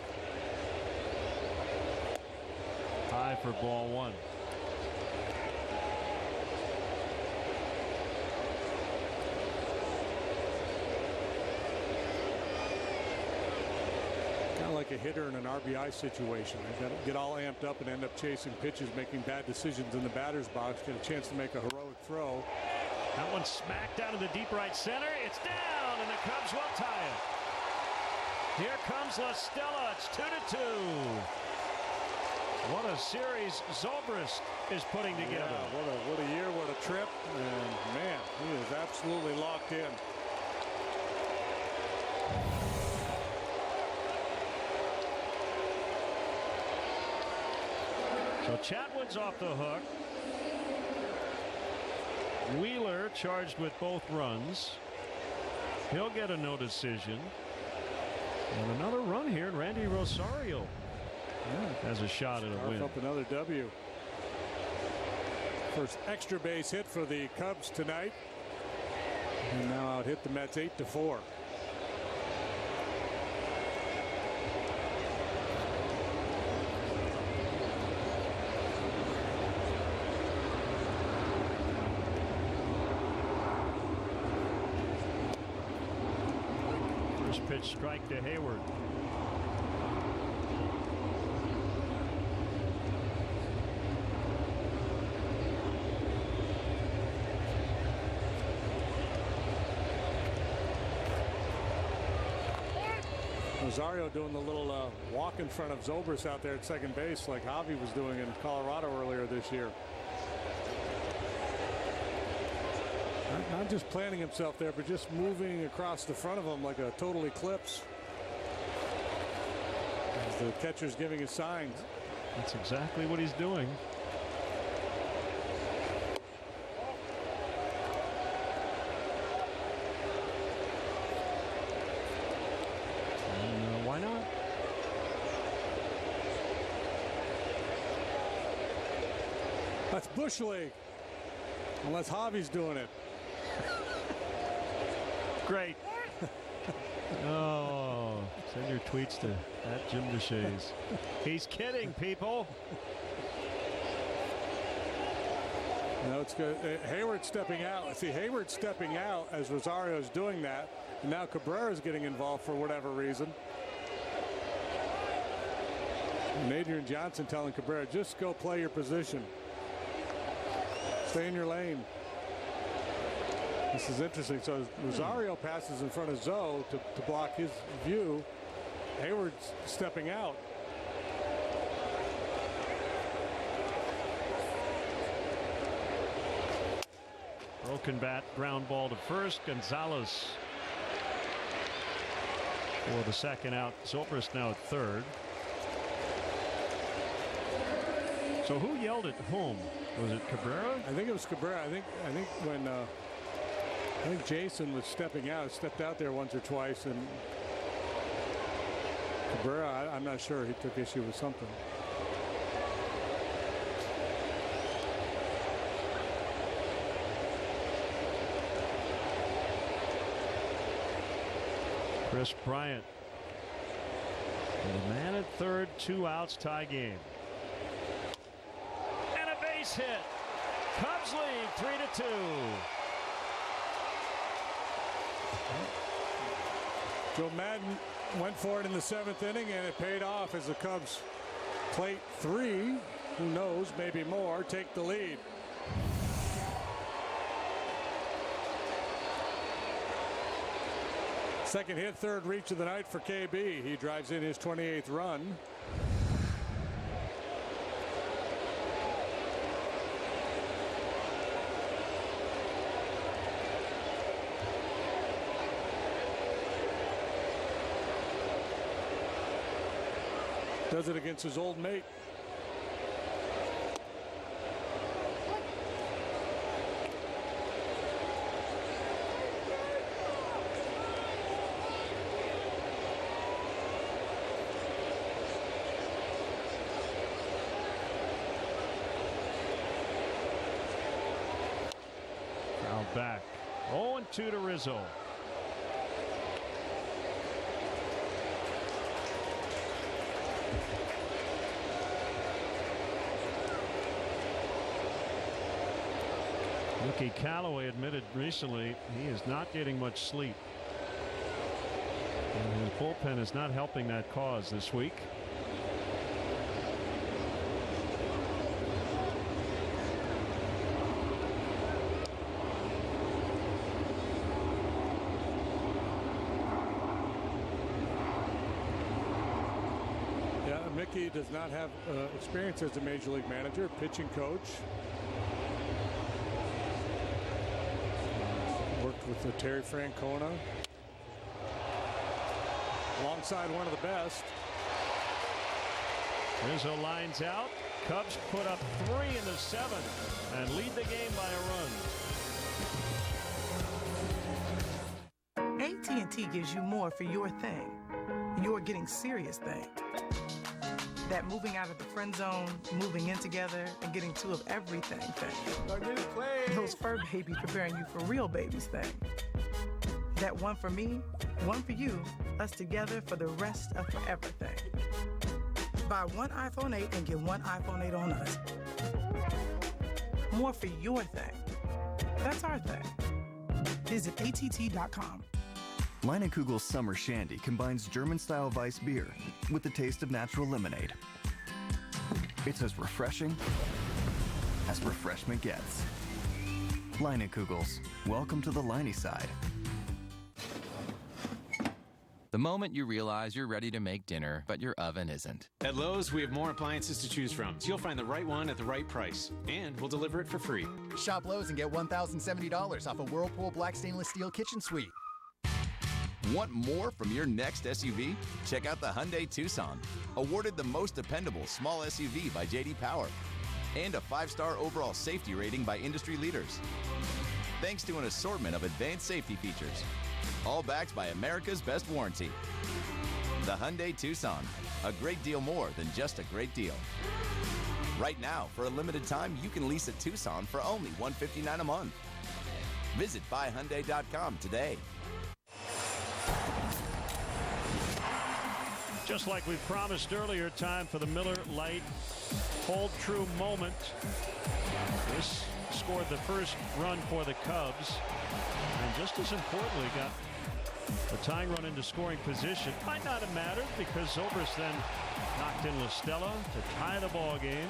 High for ball 1. Like a hitter in an RBI situation. They got to get all amped up and end up chasing pitches, making bad decisions in the batter's box, get a chance to make a heroic throw. That one smacked down to the deep right center. It's down, and the Cubs will tie it. Here comes La Stella. It's 2-2. What a series Zobrist is putting together. Yeah, what a year, what a trip. And man, he is absolutely locked in. So Chatwood's off the hook. Wheeler charged with both runs. He'll get a no decision. And another run here, and Randy Rosario has a shot at a win. Up another W. First extra base hit for the Cubs tonight. And now out hit the Mets 8-4. Pitch strike to Hayward. Rosario doing the little walk in front of Zobrist out there at second base like Javi was doing in Colorado earlier this year. Not just planting himself there, but just moving across the front of him like a total eclipse. As the catcher's giving his signs. That's exactly what he's doing. And, why not? That's Bush League. Unless Javi's doing it. Great. Oh, send your tweets to @JimDeshays. He's kidding, people. No, it's good. Hayward stepping out. See, Hayward stepping out as Rosario's doing that. And now Cabrera's getting involved for whatever reason. And Adrian Johnson telling Cabrera, just go play your position. Stay in your lane. This is interesting. So Rosario passes in front of Zoe to block his view. Hayward's stepping out. Broken bat, ground ball to first. Gonzalez for the second out. Zobrist now at third. So who yelled at whom? Was it Cabrera? I think it was Cabrera. I think when I think Jason was stepping out, stepped out there once or twice, and Cabrera, I'm not sure, he took issue with something. Chris Bryant. And a man at third, 2 outs, tie game. And a base hit. Cubs lead 3-2. Joe Madden went for it in the 7th inning, and it paid off as the Cubs plate 3, who knows, maybe more, take the lead. Second hit, third reach of the night for KB. He drives in his 28th run. Does it against his old mate. Fouled back. 0-2 to Rizzo. Mickey Callaway admitted recently he is not getting much sleep. And his bullpen is not helping that cause this week. Yeah, Mickey does not have experience as a major league manager, pitching coach. Worked with Terry Francona. Alongside one of the best. Rizzo lines out. Cubs put up 3 in the 7th and lead the game by a run. AT&T gives you more for your thing. Your getting serious thing. That moving out of the friend zone, moving in together, and getting two of everything thing. Those fur babies preparing you for real babies thing. That one for me, one for you, us together for the rest of forever thing. Buy one iPhone 8 and get one iPhone 8 on us. More for your thing. That's our thing. Visit att.com. Leinenkugel's Summer Shandy combines German-style Weiss beer with the taste of natural lemonade. It's as refreshing as refreshment gets. Leinenkugel's. Welcome to the Leine side. The moment you realize you're ready to make dinner, but your oven isn't. At Lowe's, we have more appliances to choose from, so you'll find the right one at the right price, and we'll deliver it for free. Shop Lowe's and get $1,070 off a Whirlpool Black Stainless Steel Kitchen Suite. Want more from your next SUV? Check out the Hyundai Tucson. Awarded the most dependable small SUV by J.D. Power. And a 5-star overall safety rating by industry leaders. Thanks to an assortment of advanced safety features. All backed by America's best warranty. The Hyundai Tucson. A great deal more than just a great deal. Right now, for a limited time, you can lease a Tucson for only $159 a month. Visit buyhyundai.com today. Just like we promised earlier, time for the Miller Lite Hold True moment. This scored the first run for the Cubs. And just as importantly, got the tying run into scoring position. Might not have mattered because Zobrist then knocked in La Stella to tie the ball game.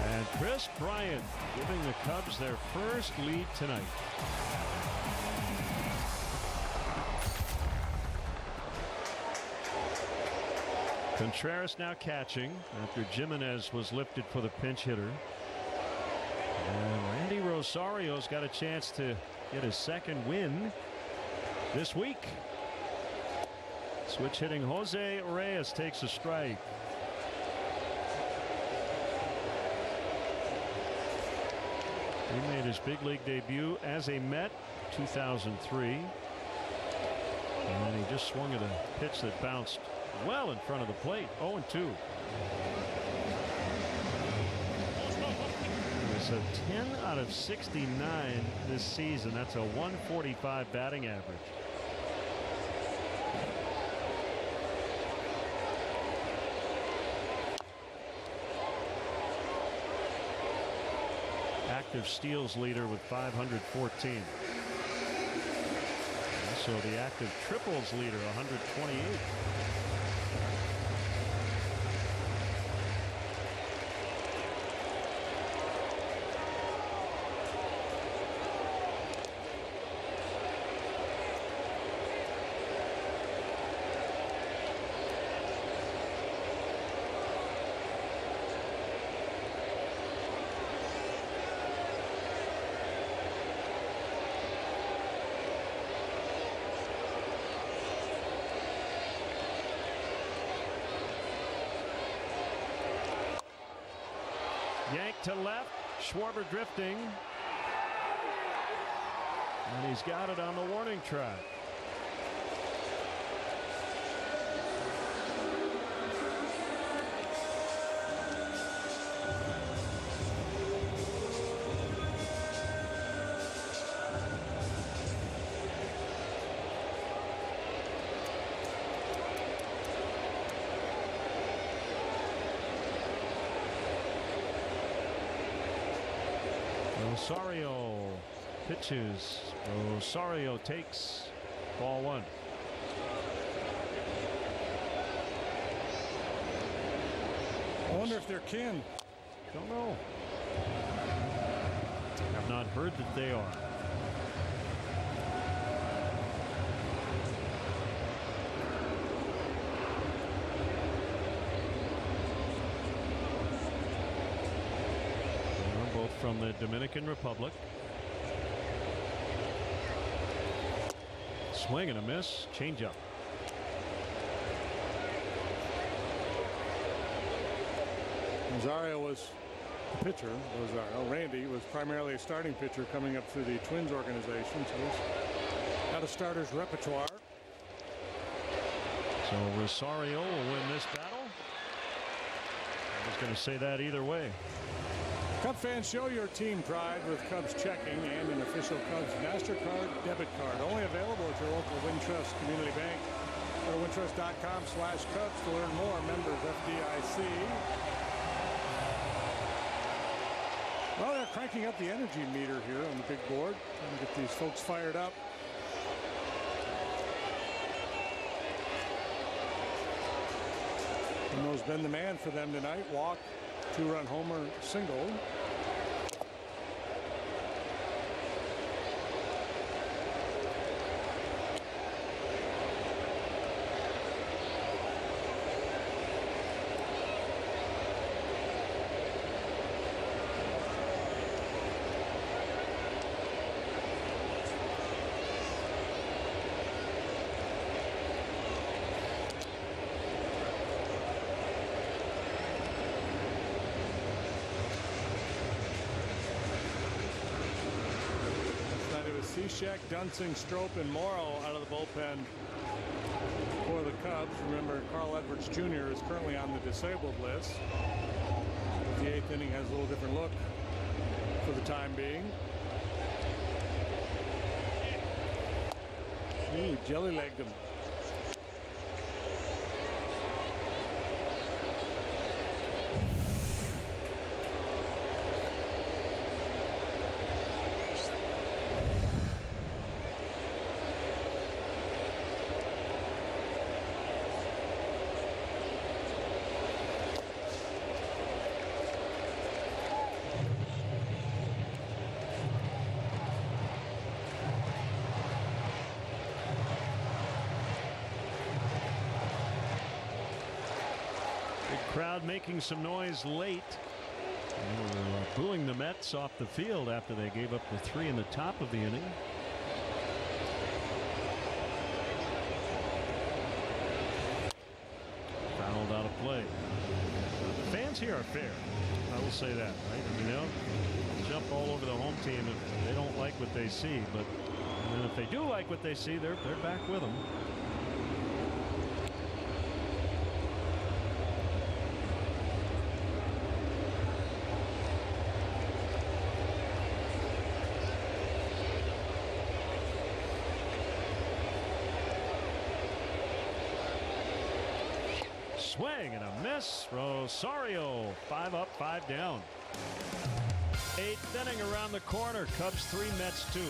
And Chris Bryant giving the Cubs their first lead tonight. Contreras now catching after Jimenez was lifted for the pinch hitter. And Randy Rosario's got a chance to get his second win this week. Switch hitting Jose Reyes takes a strike. He made his big league debut as a Met 2003. And he just swung at a pitch that bounced well in front of the plate. 0-2. It's a 10 out of 69 this season. That's a 145 batting average. Active steals leader with 514. Also the active triples leader, 128. Yank to left, Schwarber drifting. And he's got it on the warning track. Rosario pitches. Rosario takes ball one. I wonder if they're kin. Don't know. Have not heard that they are. They're both from the Dominican Republic. Swing and a miss. Changeup. Rosario was the pitcher. Randy was primarily a starting pitcher coming up through the Twins organization, so he's got a starter's repertoire. So Rosario will win this battle. I was going to say that either way. Cub fans, show your team pride with Cubs checking and an official Cubs MasterCard debit card. Only available at your local Wintrust Community Bank. Go to wintrust.com/Cubs to learn more. Members FDIC. Well, they're cranking up the energy meter here on the big board. Trying to get these folks fired up. No's been the man for them tonight. Walk, 2-run homer, single. Cishek, Dunsing, Strop, and Morrow out of the bullpen for the Cubs. Remember, Carl Edwards Jr. is currently on the disabled list. The 8th inning has a little different look for the time being. He jelly-legged him. Crowd making some noise late. They were booing the Mets off the field after they gave up the 3 in the top of the inning. Fouled out of play. The fans here are fair. I will say that, right? I mean, they'll jump all over the home team if they don't like what they see, but and then if they do like what they see, they're back with them. Swing and a miss. Rosario 5 up, 5 down. 8th inning around the corner. Cubs 3, Mets 2.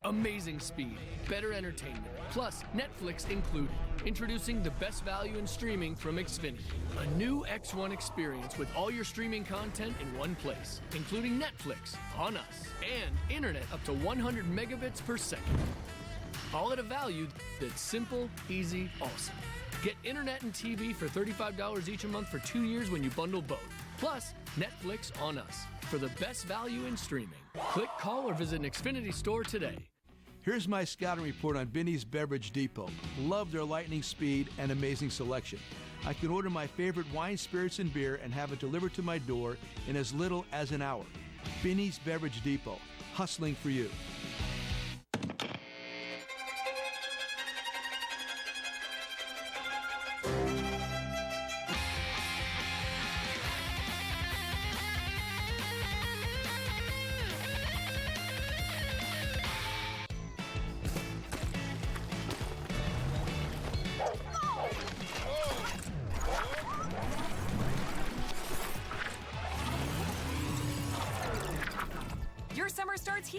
Amazing speed, better entertainment, plus Netflix included. Introducing the best value in streaming from Xfinity. A new X1 experience with all your streaming content in one place, including Netflix, on us, and internet up to 100 megabits per second. All at a value that's simple, easy, awesome. Get internet and TV for $35 each a month for 2 years when you bundle both. Plus, Netflix on us for the best value in streaming. Click, call, or visit an Xfinity store today. Here's my scouting report on Binny's Beverage Depot. Love their lightning speed and amazing selection. I can order my favorite wine, spirits, and beer and have it delivered to my door in as little as an hour. Binny's Beverage Depot, hustling for you.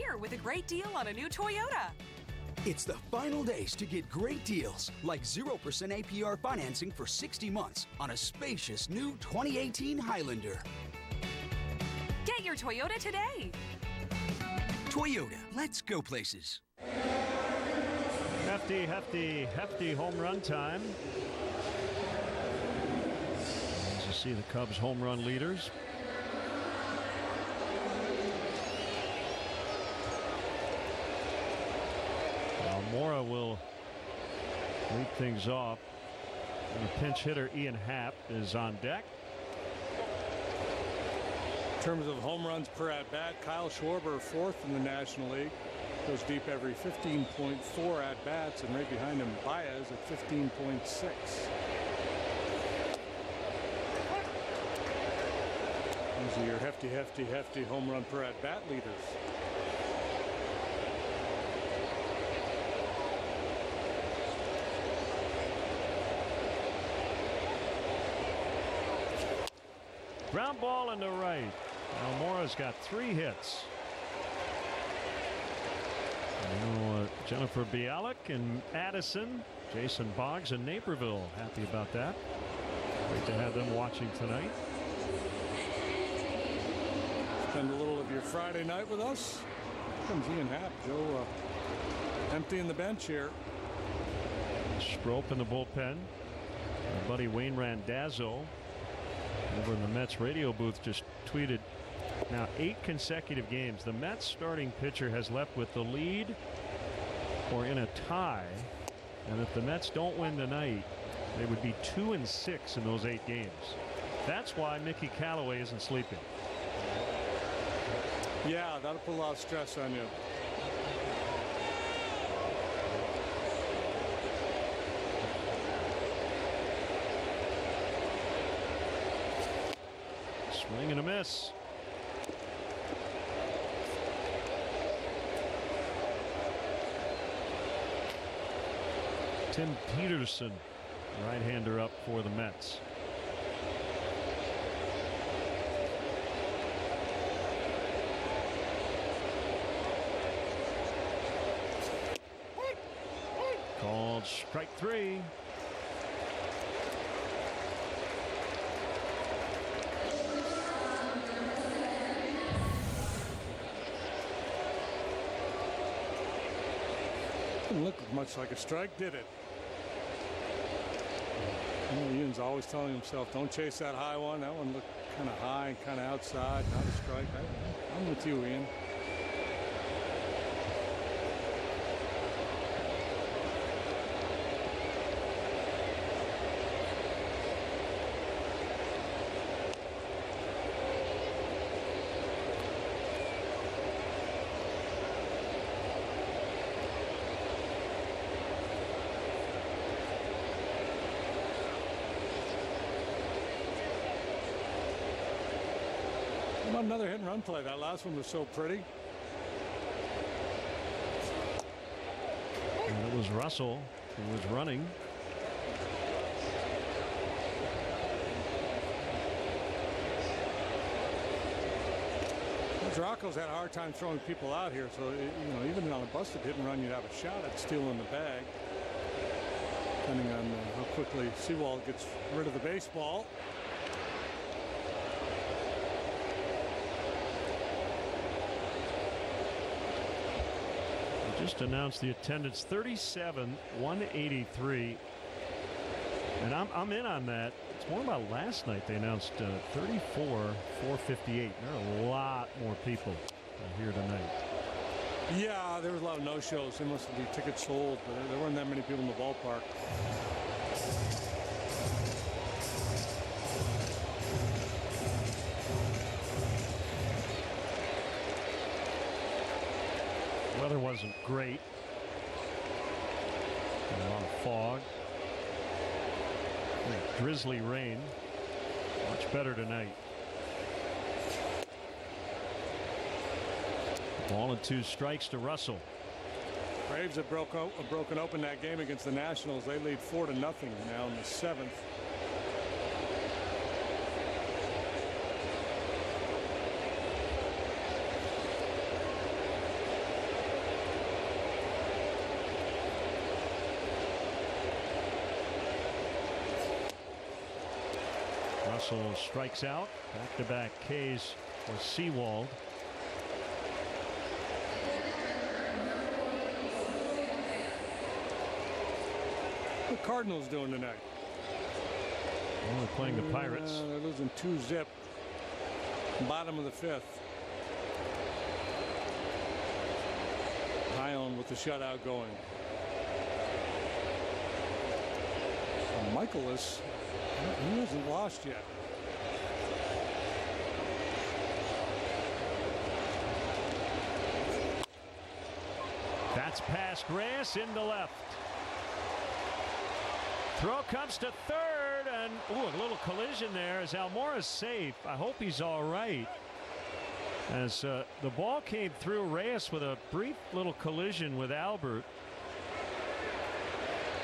here with a great deal on a new Toyota. It's the final days to get great deals, like 0% APR financing for 60 months on a spacious new 2018 Highlander. Get your Toyota today. Toyota, let's go places. Hefty home run time. As you see the Cubs home run leaders. Mora will lead things off. And the pinch hitter Ian Happ is on deck. In terms of home runs per at-bat, Kyle Schwarber, fourth in the National League. Goes deep every 15.4 at-bats, and right behind him, Baez at 15.6. Those are your hefty home run per at-bat leaders. Ground ball into right. Almora's got 3 hits. Jennifer Bialik and Addison, Jason Boggs and Naperville happy about that. Great to have them watching tonight. Spend a little of your Friday night with us. Here comes Ian Happ. Joe emptying the bench here. Strope in the bullpen. Our buddy Wayne Randazzo over in the Mets radio booth just tweeted, now 8 consecutive games the Mets starting pitcher has left with the lead or in a tie, and if the Mets don't win tonight they would be 2-6 in those 8 games. That's why Mickey Callaway isn't sleeping. Yeah, that'll put a lot of stress on you. Swing and a miss. Tim Peterson, right-hander, up for the Mets. Called strike 3. Didn't look much like a strike, did it? Ian's always telling himself, don't chase that high one. That one looked kind of high and kind of outside, not a strike. I'm with you, Ian. Another hit and run play. That last one was so pretty. And it was Russell who was running. Mesoraco's had a hard time throwing people out here, so even on a busted hit and run, you'd have a shot at stealing the bag, depending on how quickly Sewald gets rid of the baseball. Just announced the attendance, 37,183, and I'm in on that. It's more about last night. They announced 34,458. There are a lot more people here tonight. Yeah, there was a lot of no-shows. There must be tickets sold, but there weren't that many people in the ballpark. Weather wasn't great. A lot of fog. Drizzly rain. Much better tonight. Ball and 2 strikes to Russell. Braves have broken open that game against the Nationals. They lead 4-0 now in the 7th. Russell strikes out. Back-to-back Ks for Seawald. What the Cardinals doing tonight? Well, they're playing the Pirates. They're losing 2-zip. Bottom of the 5th. Highland with the shutout going. Michaelis, he hasn't lost yet. That's past Reyes into left. Throw comes to third, and a little collision there as Almora's safe. I hope he's all right. As the ball came through, Reyes with a brief little collision with Albert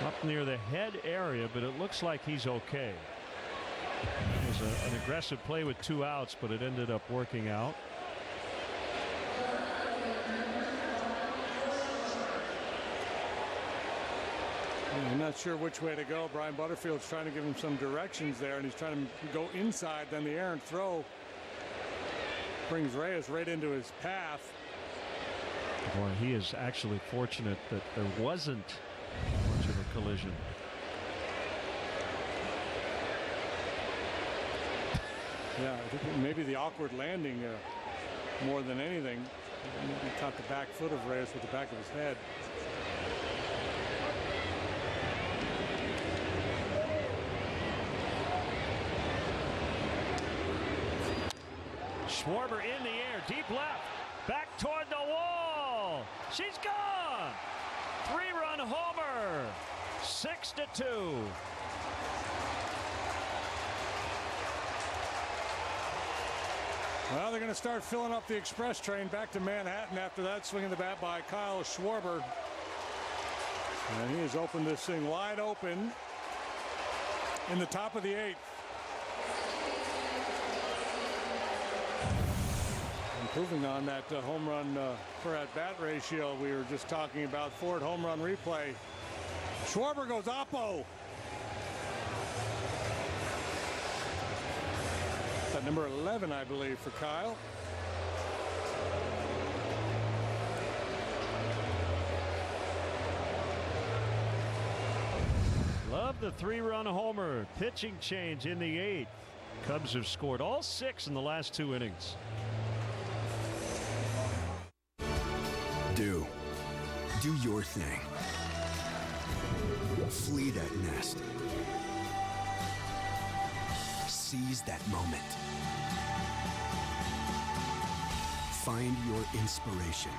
up near the head area, but it looks like he's okay. It was an aggressive play with 2 outs, but it ended up working out. I'm not sure which way to go. Brian Butterfield's trying to give him some directions there, and he's trying to go inside. Then the errant throw brings Reyes right into his path. Boy, he is actually fortunate that there wasn't much of a collision. Yeah, I think maybe the awkward landing more than anything. He caught the back foot of Reyes with the back of his head. Schwarber in the air, deep left, back toward the wall. She's gone. 3-run homer, 6-2. Well, they're going to start filling up the express train back to Manhattan after that swing of the bat by Kyle Schwarber. And he has opened this thing wide open in the top of the 8th. Improving on that home run per at-bat ratio we were just talking about. Ford home run replay. Schwarber goes oppo. At number 11, I believe, for Kyle. Love the 3-run homer. Pitching change in the 8th. Cubs have scored all 6 in the last 2 innings. Do your thing. Flee that nest. Seize that moment. Find your inspiration.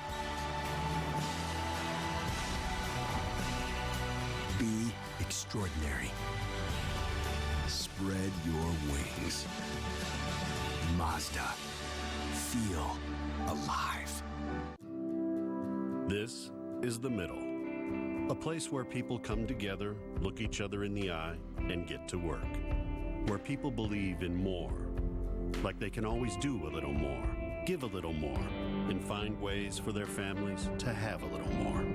Be extraordinary. Spread your wings. Mazda. Feel alive. This is The Middle, a place where people come together, look each other in the eye, and get to work. Where people believe in more, like they can always do a little more, give a little more, and find ways for their families to have a little more.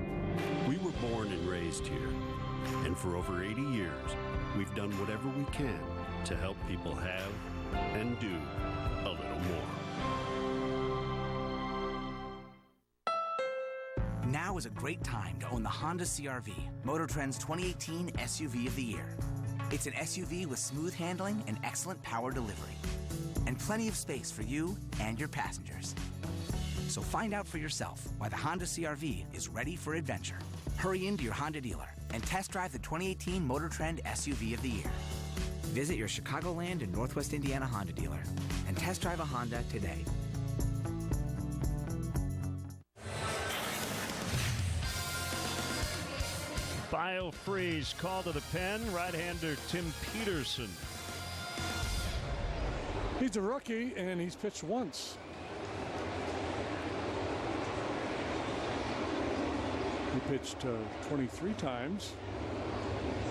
We were born and raised here, and for over 80 years, we've done whatever we can to help people have and do a little more. Now is a great time to own the Honda CR-V, MotorTrend's 2018 SUV of the year. It's an SUV with smooth handling and excellent power delivery, and plenty of space for you and your passengers. So find out for yourself why the Honda CR-V is ready for adventure. Hurry into your Honda dealer and test drive the 2018 MotorTrend SUV of the year. Visit your Chicagoland and Northwest Indiana Honda dealer and test drive a Honda today. BioFreeze call to the pen. Right-hander Tim Peterson. He's a rookie, and he's pitched once. He pitched 23 times.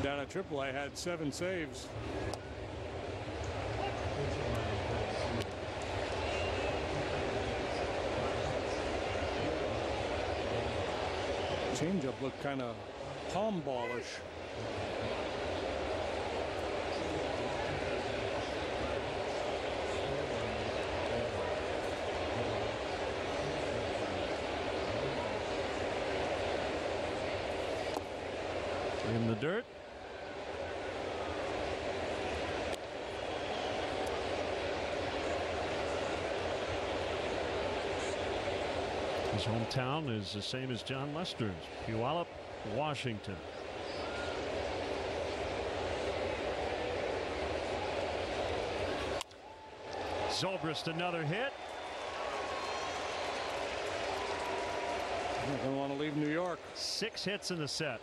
Down at AAA, had 7 saves. Changeup looked kind of palm ballish. dirt. His hometown is the same as John Lester's, Puyallup, Washington. Zobrist, another hit. Don't want to leave New York. 6 hits in the set.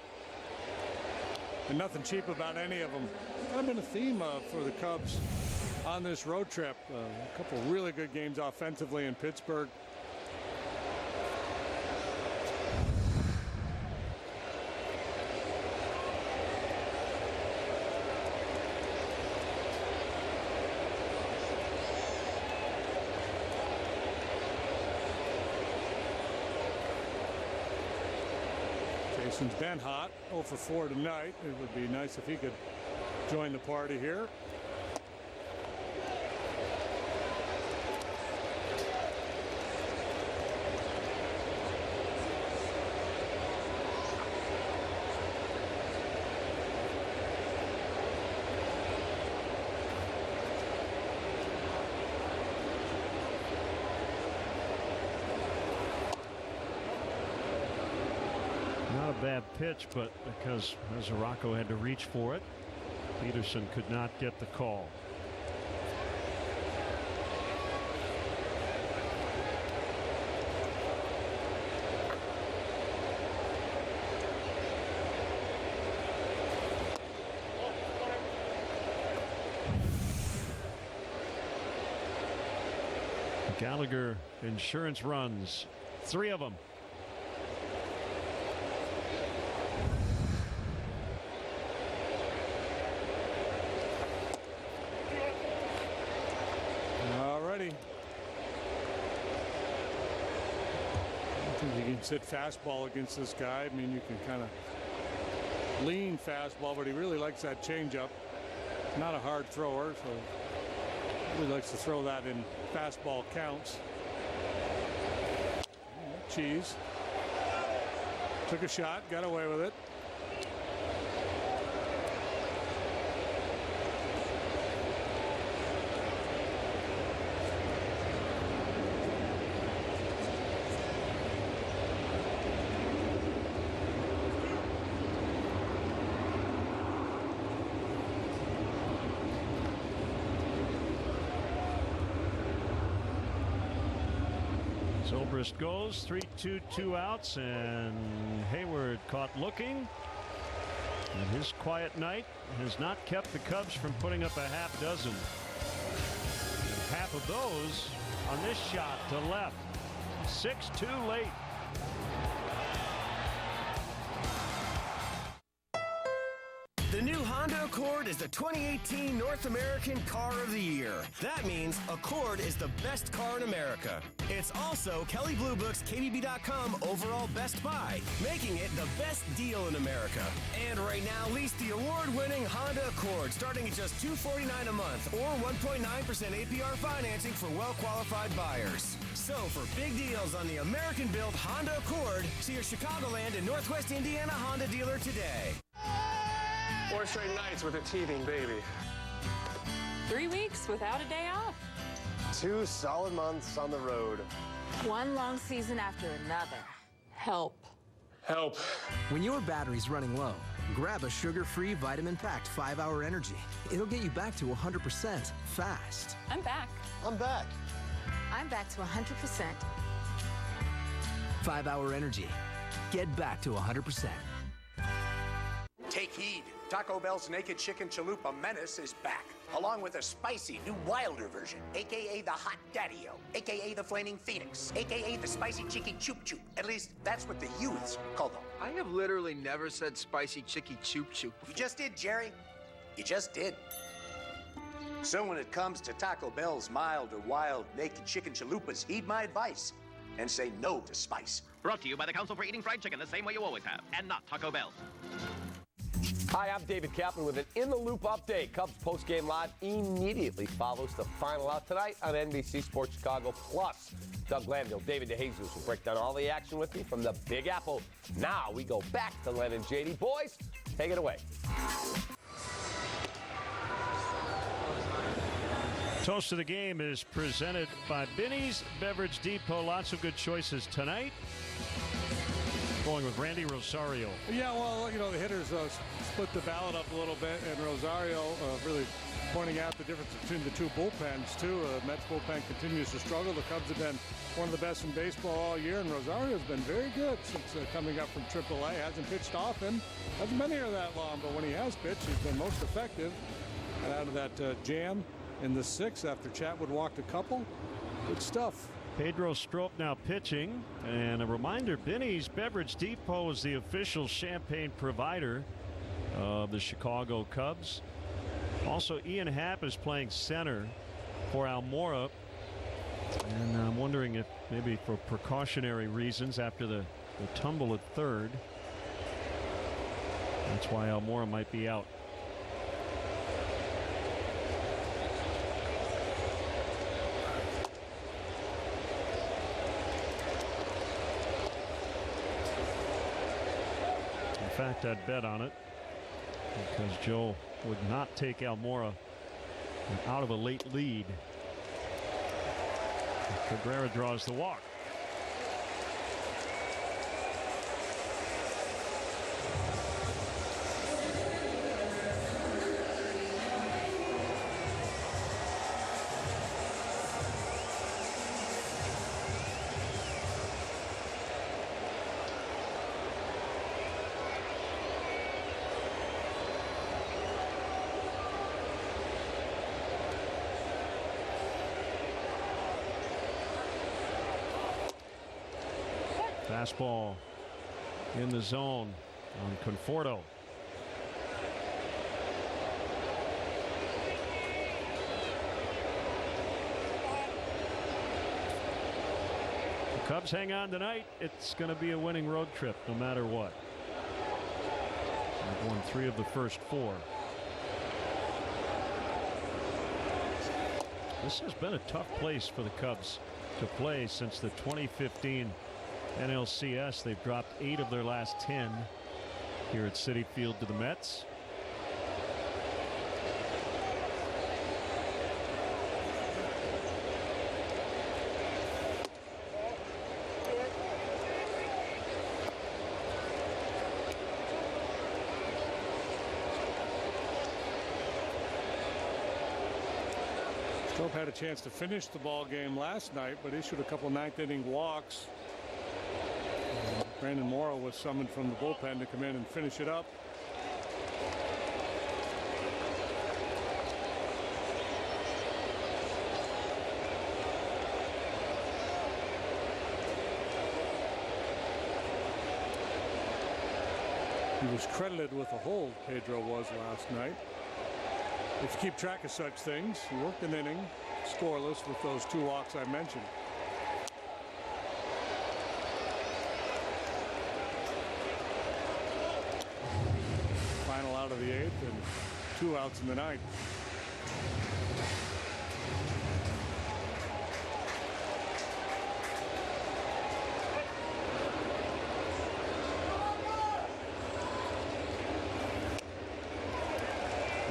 And nothing cheap about any of them. Kind of been a theme for the Cubs on this road trip. A couple really good games offensively in Pittsburgh. Jason's been hot, 0 for 4 tonight. It would be nice if he could join the party here. Not a bad pitch, but because Mesoraco had to reach for it, Peterson could not get the call. Gallagher insurance runs, 3 of them. You can sit fastball against this guy. I mean, you can kind of lean fastball, but he really likes that changeup. Not a hard thrower, so he likes to throw that in fastball counts. Cheese. Took a shot, got away with it. Zobrist goes 3-2, 2 outs, and Hayward caught looking. And his quiet night has not kept the Cubs from putting up a half dozen. And half of those on this shot to left. 6-2 late. The new Honda Accord is the 2018 North American Car of the Year. That means Accord is the best car in America. It's also Kelley Blue Book's KBB.com overall best buy, making it the best deal in America. And right now, lease the award-winning Honda Accord starting at just $249 a month or 1.9% APR financing for well-qualified buyers. So for big deals on the American-built Honda Accord, see your Chicagoland and Northwest Indiana Honda dealer today. 4 straight nights with a teething baby. 3 weeks without a day off. 2 solid months on the road. 1 long season after another. Help. Help. When your battery's running low, grab a sugar-free vitamin-packed 5-Hour Energy. It'll get you back to 100% fast. I'm back. I'm back. I'm back to 100%. 5-Hour Energy. Get back to 100%. Take heed. Taco Bell's Naked Chicken Chalupa Menace is back, along with a spicy new wilder version, a.k.a. the Hot Daddy-O, a.k.a. the Flaming Phoenix, a.k.a. the Spicy Chicky Choop Choop. At least, that's what the youths call them. I have literally never said Spicy Chicky Choop Choop before. You just did, Jerry. You just did. So when it comes to Taco Bell's mild or wild Naked Chicken Chalupas, heed my advice and say no to spice. Brought to you by the Council for Eating Fried Chicken the same way you always have, and not Taco Bell. Hi, I'm David Kaplan with an In the Loop update. Cubs postgame live immediately follows the final out tonight on NBC Sports Chicago Plus. Doug Glanville, David DeJesus will break down all the action with me from the Big Apple. Now we go back to Len and JD. Boys, Take it away. Toast of the game is presented by Binny's Beverage Depot. Lots of good choices tonight. Going with Randy Rosario. Yeah, well, you know, the hitters split the ballot up a little bit, and Rosario really pointing out the difference between the two bullpens, too. Mets bullpen continues to struggle. The Cubs have been one of the best in baseball all year, and Rosario's been very good since coming up from AAA. Hasn't pitched often, hasn't been here that long, but when he has pitched, he's been most effective. And out of that jam in the sixth after Chatwood walked a couple, good stuff. Pedro Strop now pitching. And a reminder, Binny's Beverage Depot is the official champagne provider of the Chicago Cubs. Also, Ian Happ is playing center for Almora. And I'm wondering if maybe for precautionary reasons after the tumble at third, that's why Almora might be out. In fact, I'd bet on it because Joe would not take Almora out of a late lead. Cabrera draws the walk. Fastball in the zone on Conforto. The Cubs hang on tonight. It's going to be a winning road trip no matter what. They've won 3 of the first 4. This has been a tough place for the Cubs to play since the 2015 NLCS. They've dropped 8 of their last 10 here at Citi Field to the Mets. Strop had a chance to finish the ball game last night, but issued a couple ninth-inning walks. Brandon Morrow was summoned from the bullpen to come in and finish it up. He was credited with a hold, Pedro was last night. If you keep track of such things, he worked an inning scoreless with those 2 walks I mentioned. Final out of the 8th and 2 outs in the 9th.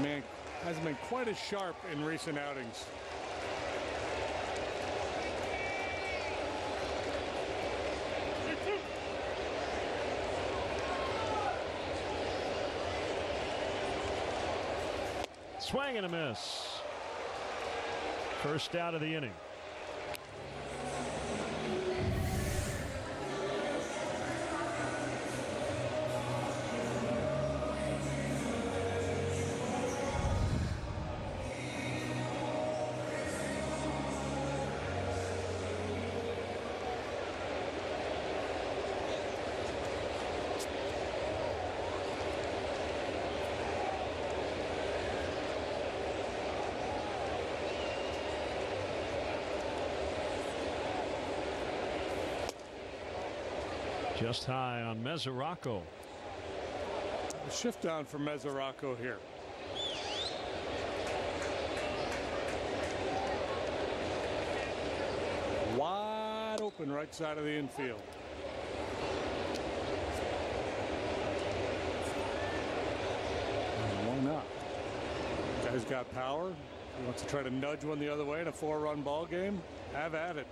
Man, hasn't been quite as sharp in recent outings. Swing and a miss. First out of the inning. Just high on Mesoraco. A shift down for Mesoraco here. Wide open right side of the infield. Guy's got power. He wants to try to nudge one the other way in a 4-run ball game. Have at it.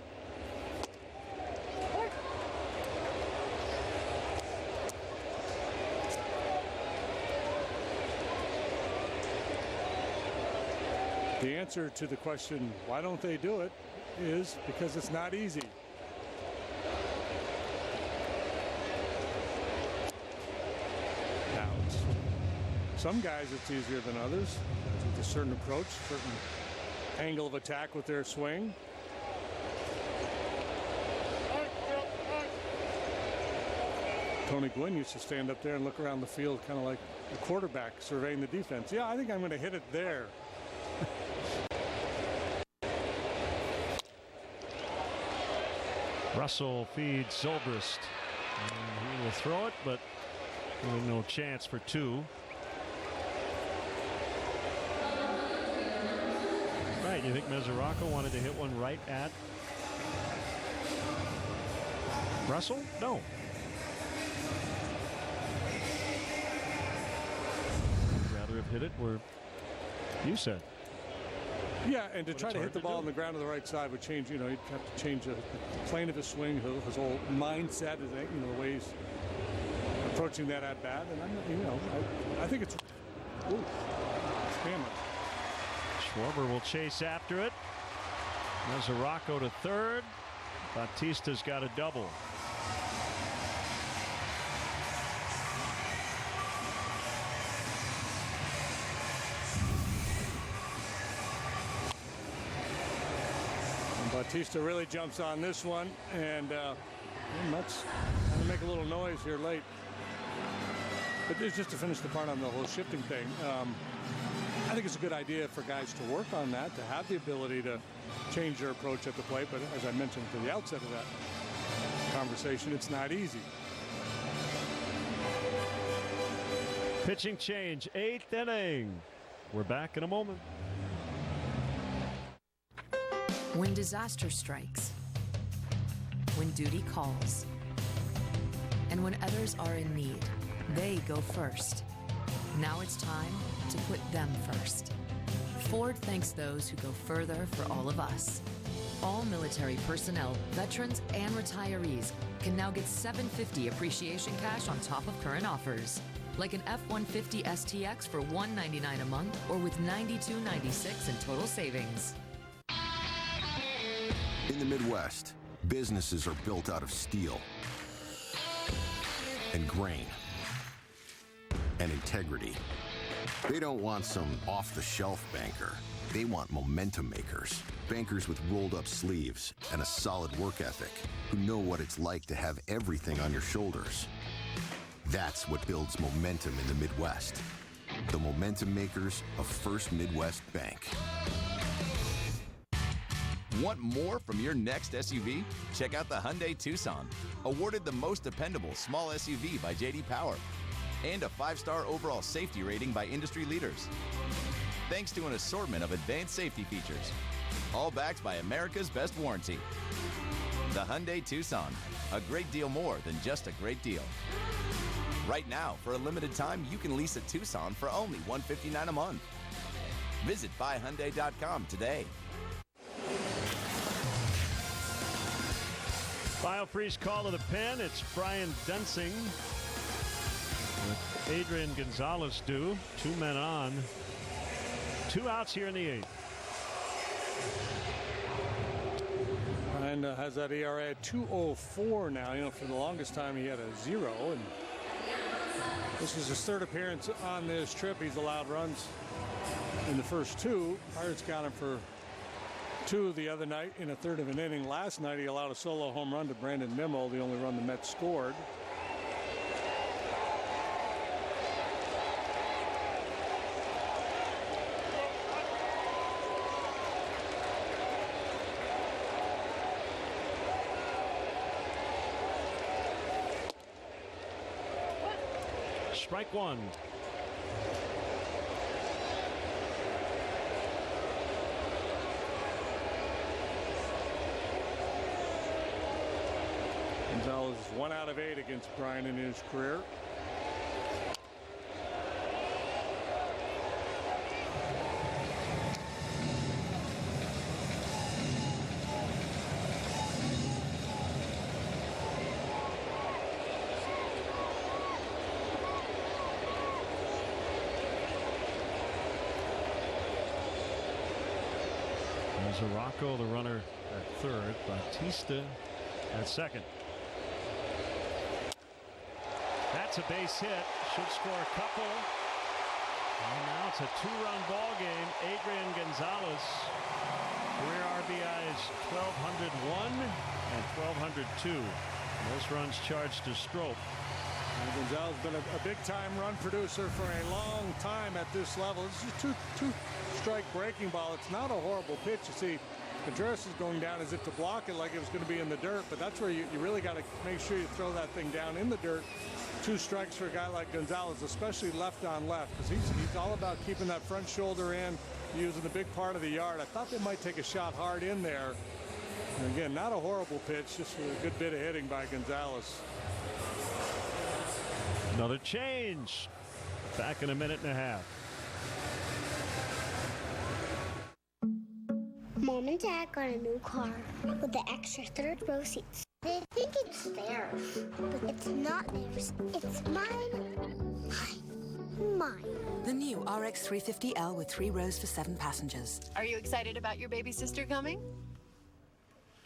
The answer to the question, why don't they do it, is because it's not easy. Now, some guys it's easier than others. With a certain approach, certain angle of attack with their swing. Tony Gwynn used to stand up there and look around the field kind of like a quarterback surveying the defense. Yeah, I think I'm going to hit it there. Russell feeds Zobrist. And he will throw it, but really no chance for two. Right, you think Mesoraco wanted to hit one right at Russell? No. Rather have hit it where you said. Yeah, and to try to hit the ball on the ground on the right side would change, you know, you'd have to change the plane of his swing, his whole mindset, you know, the way he's approaching that at bat. And I'm, you know, I think it's, ooh, hammer. Schwarber will chase after it. Mesoraco to third. Bautista's got a double. Bautista really jumps on this one, and Mets going to make a little noise here late. But just to finish the part on the whole shifting thing, I think it's a good idea for guys to work on that, to have the ability to change their approach at the plate. But as I mentioned at the outset of that conversation, it's not easy. Pitching change, 8th inning. We're back in a moment. When disaster strikes, when duty calls, and when others are in need, they go first. Now it's time to put them first. Ford thanks those who go further for all of us. All military personnel, veterans, and retirees can now get $750 appreciation cash on top of current offers. Like an F-150 STX for $199 a month, or with $92.96 in total savings. In the Midwest, businesses are built out of steel and grain and integrity. They don't want some off-the-shelf banker. They want momentum makers. Bankers with rolled-up sleeves and a solid work ethic who know what it's like to have everything on your shoulders. That's what builds momentum in the Midwest. The momentum makers of First Midwest Bank. Want more from your next SUV? Check out the Hyundai Tucson. Awarded the most dependable small SUV by J.D. Power. And a 5-star overall safety rating by industry leaders. Thanks to an assortment of advanced safety features. All backed by America's best warranty. The Hyundai Tucson. A great deal more than just a great deal. Right now, for a limited time, you can lease a Tucson for only $159 a month. Visit buyhyundai.com today. BioFreeze call of the pen. It's Brian Dunsing with Adrian Gonzalez due. 2 men on. 2 outs here in the 8th. And has that ERA at 2.04 now. You know, for the longest time he had a 0. And this is his 3rd appearance on this trip. He's allowed runs in the first 2. Pirates got him for 2 the other night in a 1/3 of an inning. Last night he allowed a solo home run to Brandon Nimmo, the only run the Mets scored. Strike 1. Gonzalez is 1 out of 8 against Brian in his career. Mesoraco, the runner at third. Bautista at second. That's a base hit. Should score a couple. And now it's a two-run ball game. Adrian Gonzalez, career RBIs 1,201 and 1,202. Most runs charged to Strop. Gonzalez has been a big-time run producer for a long time at this level. This is two-strike breaking ball. It's not a horrible pitch. You see, Contreras is going down as if to block it like it was going to be in the dirt, but that's where you really got to make sure you throw that thing down in the dirt. 2 strikes for a guy like Gonzalez, especially left on left, because he's all about keeping that front shoulder in, using the big part of the yard. I thought they might take a shot hard in there. And again, not a horrible pitch, just a good bit of hitting by Gonzalez. Another change. Back in a minute and a half. Mom and Dad got a new car with the extra third row seats. They think it's theirs, but it's not theirs. It's mine. Mine. The new RX 350L with 3 rows for 7 passengers. Are you excited about your baby sister coming?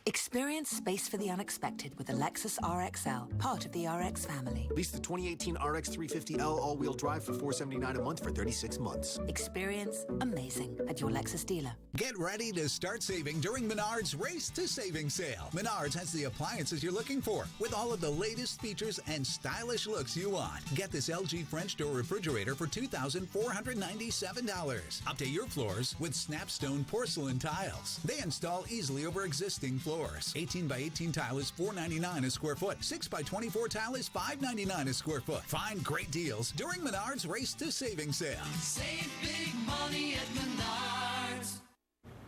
Experience space for the unexpected with the Lexus RXL, part of the RX family. Lease the 2018 RX 350L all-wheel drive for $479 a month for 36 months. Experience amazing at your Lexus dealer. Get ready to start saving during Menards Race to Savings sale. Menards has the appliances you're looking for with all of the latest features and stylish looks you want. Get this LG French door refrigerator for $2,497. Update your floors with Snapstone porcelain tiles. They install easily over existing floors. 18 by 18 tile is $4.99 a square foot. 6 by 24 tile is $5.99 a square foot. Find great deals during Menards Race to Savings sale. Save big money at Menards.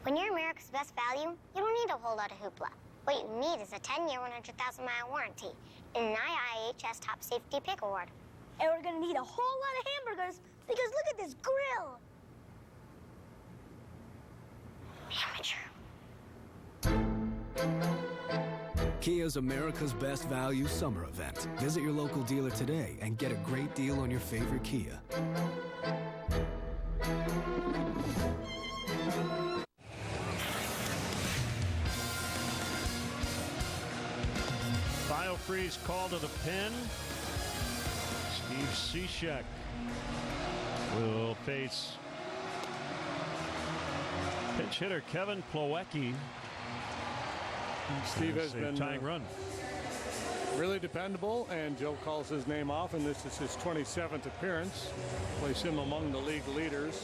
When you're America's best value, you don't need a whole lot of hoopla. What you need is a 10-year, 100,000-mile warranty and an IIHS Top Safety Pick Award. And we're going to need a whole lot of hamburgers because look at this grill. Amateur. Kia's America's Best Value Summer Event. Visit your local dealer today and get a great deal on your favorite Kia. BioFreeze call to the pen. Steve Cishek will face pinch hitter Kevin Plawecki. Steve has been tying run. Really dependable, and Joe calls his name off, and this is his 27th appearance. Place him among the league leaders.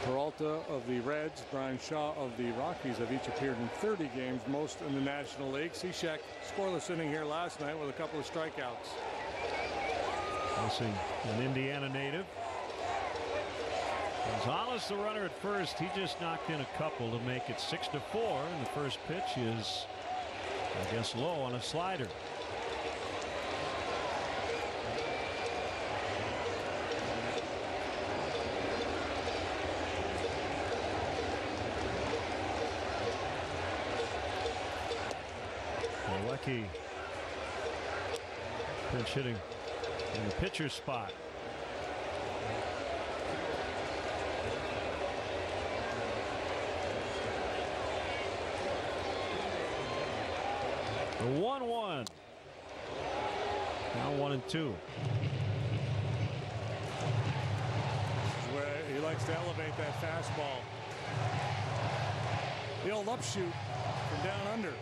Peralta of the Reds, Brian Shaw of the Rockies have each appeared in 30 games, most in the National League. Cishek scoreless inning here last night with a couple of strikeouts. Facing an Indiana native. Gonzalez, the runner at first, he just knocked in a couple to make it 6-4, and the first pitch is, I guess, low on a slider. Plawecki pinch hitting in the pitcher's spot. The 1-1. Now 1-2. Where he likes to elevate that fastball. The old upshoot from down under.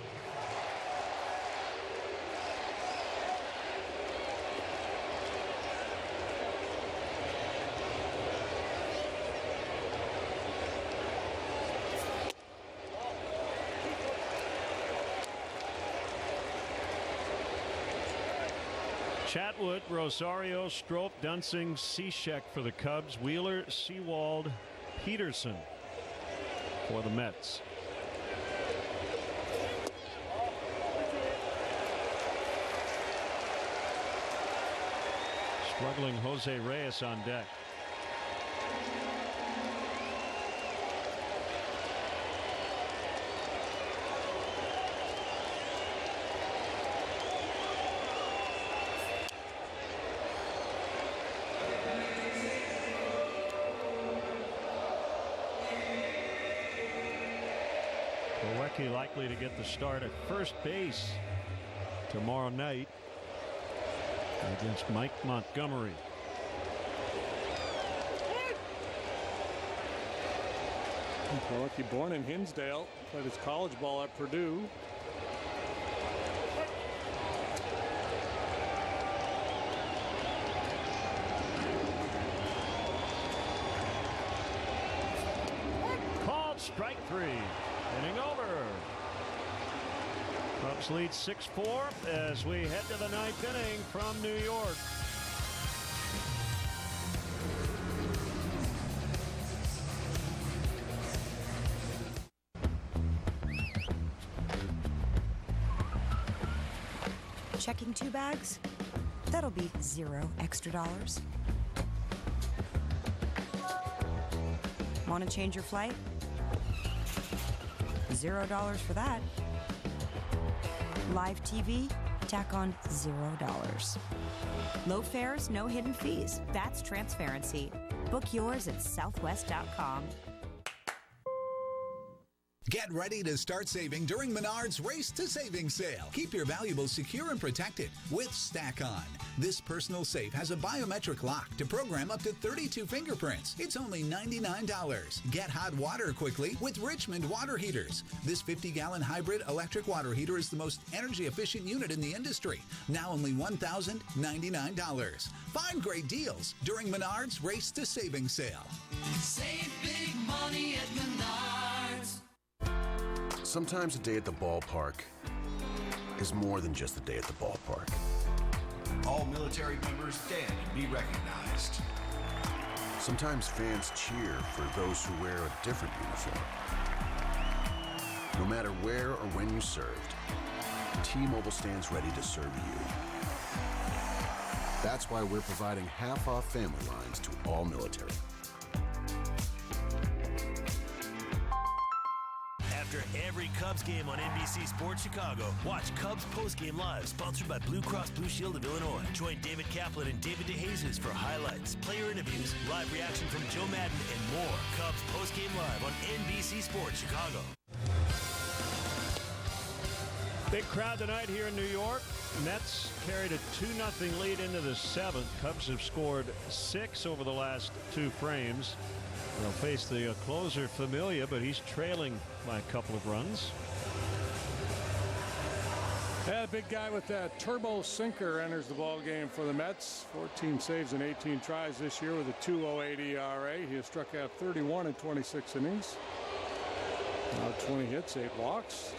Chatwood, Rosario, Strop, Dunsing, Cishek for the Cubs, Wheeler, Sewald, Peterson for the Mets. Struggling Jose Reyes on deck. Wecke likely to get the start at first base tomorrow night against Mike Montgomery. Wecke, born in Hinsdale, played his college ball at Purdue. Called strike 3. Inning over. Cubs lead 6-4 as we head to the 9th inning from New York. Checking 2 bags? That'll be $0 extra. Want to change your flight? $0 for that. Live TV? Tack on $0. Low fares, no hidden fees. That's transparency. Book yours at southwest.com. Get ready to start saving during Menards Race to Savings sale. Keep your valuables secure and protected with Stack On. This personal safe has a biometric lock to program up to 32 fingerprints. It's only $99. Get hot water quickly with Richmond water heaters. This 50-gallon hybrid electric water heater is the most energy-efficient unit in the industry. Now only $1,099. Find great deals during Menards Race to Savings sale. Save big money at Menards. Sometimes a day at the ballpark is more than just a day at the ballpark. All military members stand and be recognized. Sometimes fans cheer for those who wear a different uniform. No matter where or when you served, T-Mobile stands ready to serve you. That's why we're providing half-off family lines to all military. After every Cubs game on NBC Sports Chicago, watch Cubs Postgame Live, sponsored by Blue Cross Blue Shield of Illinois. Join David Kaplan and David DeJesus for highlights, player interviews, live reaction from Joe Madden, and more. Cubs Postgame Live on NBC Sports Chicago. Big crowd tonight here in New York. Mets carried a 2-0 lead into the 7th. Cubs have scored 6 over the last 2 frames. They'll face the closer Familia, but he's trailing by a couple of runs. Yeah, big guy with that turbo sinker enters the ball game for the Mets. 14 saves and 18 tries this year with a 2.08 ERA. He has struck out 31 in 26 innings. Now 20 hits, 8 walks.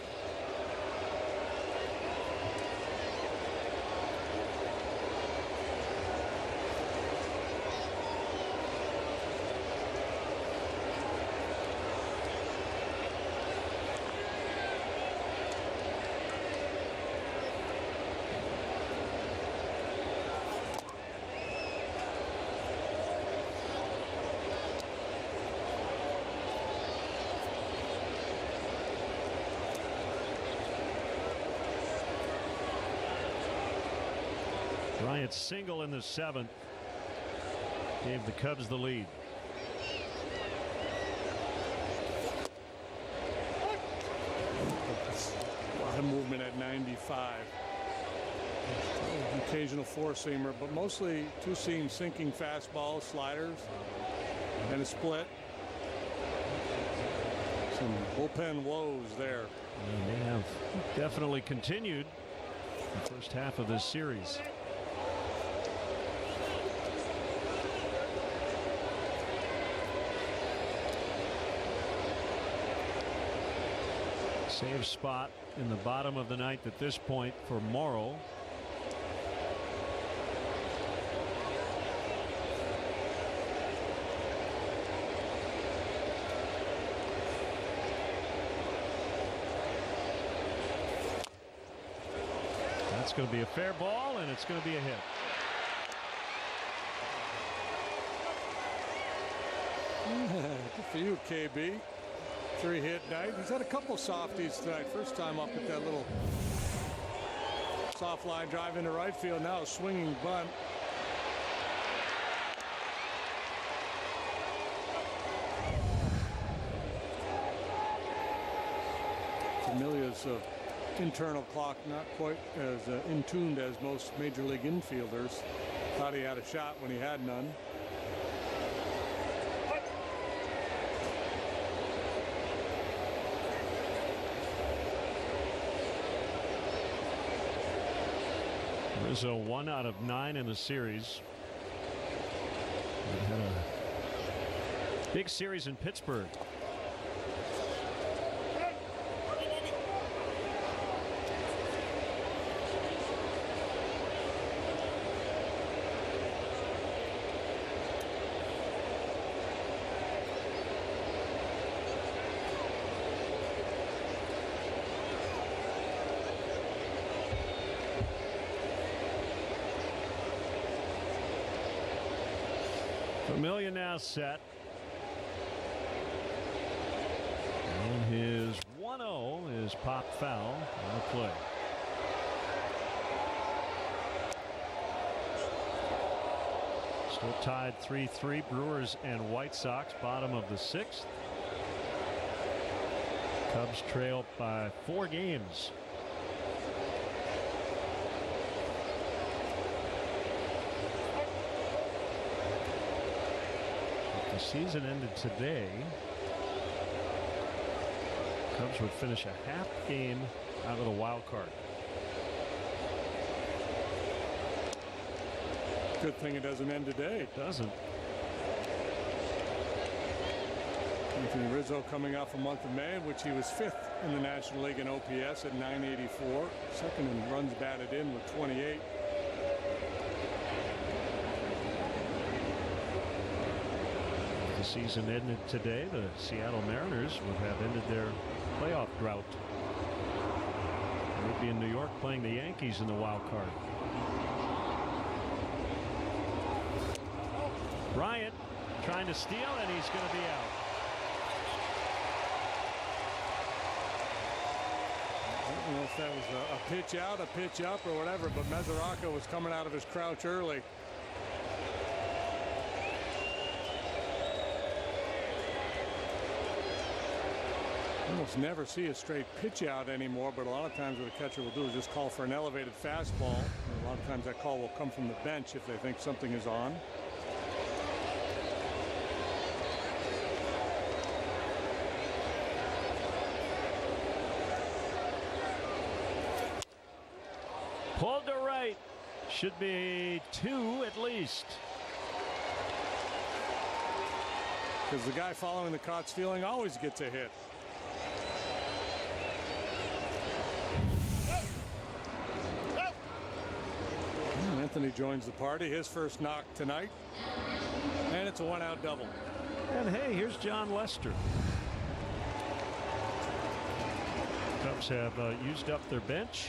Bryant's single in the 7th gave the Cubs the lead. A lot of movement at 95. Occasional four-seamer, but mostly two-seam sinking fastballs, sliders, and a split. Some bullpen woes there. And they have definitely continued the first half of this series. Save spot in the bottom of the 9th at this point for Morrow. That's going to be a fair ball, and it's going to be a hit. Good for you, KB. 3-hit night. He's had a couple softies tonight. First time up at that little soft line drive into right field. Now a swinging bunt. Familia's internal clock not quite as in tuned as most major league infielders. Thought he had a shot when he had none. Rizzo 1 out of 9 in the series. He had a big series in Pittsburgh. Familia now set. And his 1-0 is popped foul on the play. Still tied 3-3, Brewers and White Sox, bottom of the 6th. Cubs trail by 4 games. The season ended today. Cubs would finish a half game out of the wild card. Good thing it doesn't end today. It doesn't. Anthony Rizzo coming off a month of May, in which he was 5th in the National League in OPS at 984. Second in runs batted in with 28. Season ended today. The Seattle Mariners would have ended their playoff drought. They'd be in New York playing the Yankees in the wild card. Bryant trying to steal, and he's going to be out. I don't know if that was a pitch out, a pitch up, or whatever, but Mesoraco was coming out of his crouch early. Almost never see a straight pitch out anymore, but a lot of times what a catcher will do is just call for an elevated fastball. And a lot of times that call will come from the bench if they think something is on. Pulled to right. Should be 2 at least. Because the guy following the caught stealing always gets a hit. Anthony joins the party. His first knock tonight. And it's a 1-out double. And hey, here's John Lester. Cubs have used up their bench.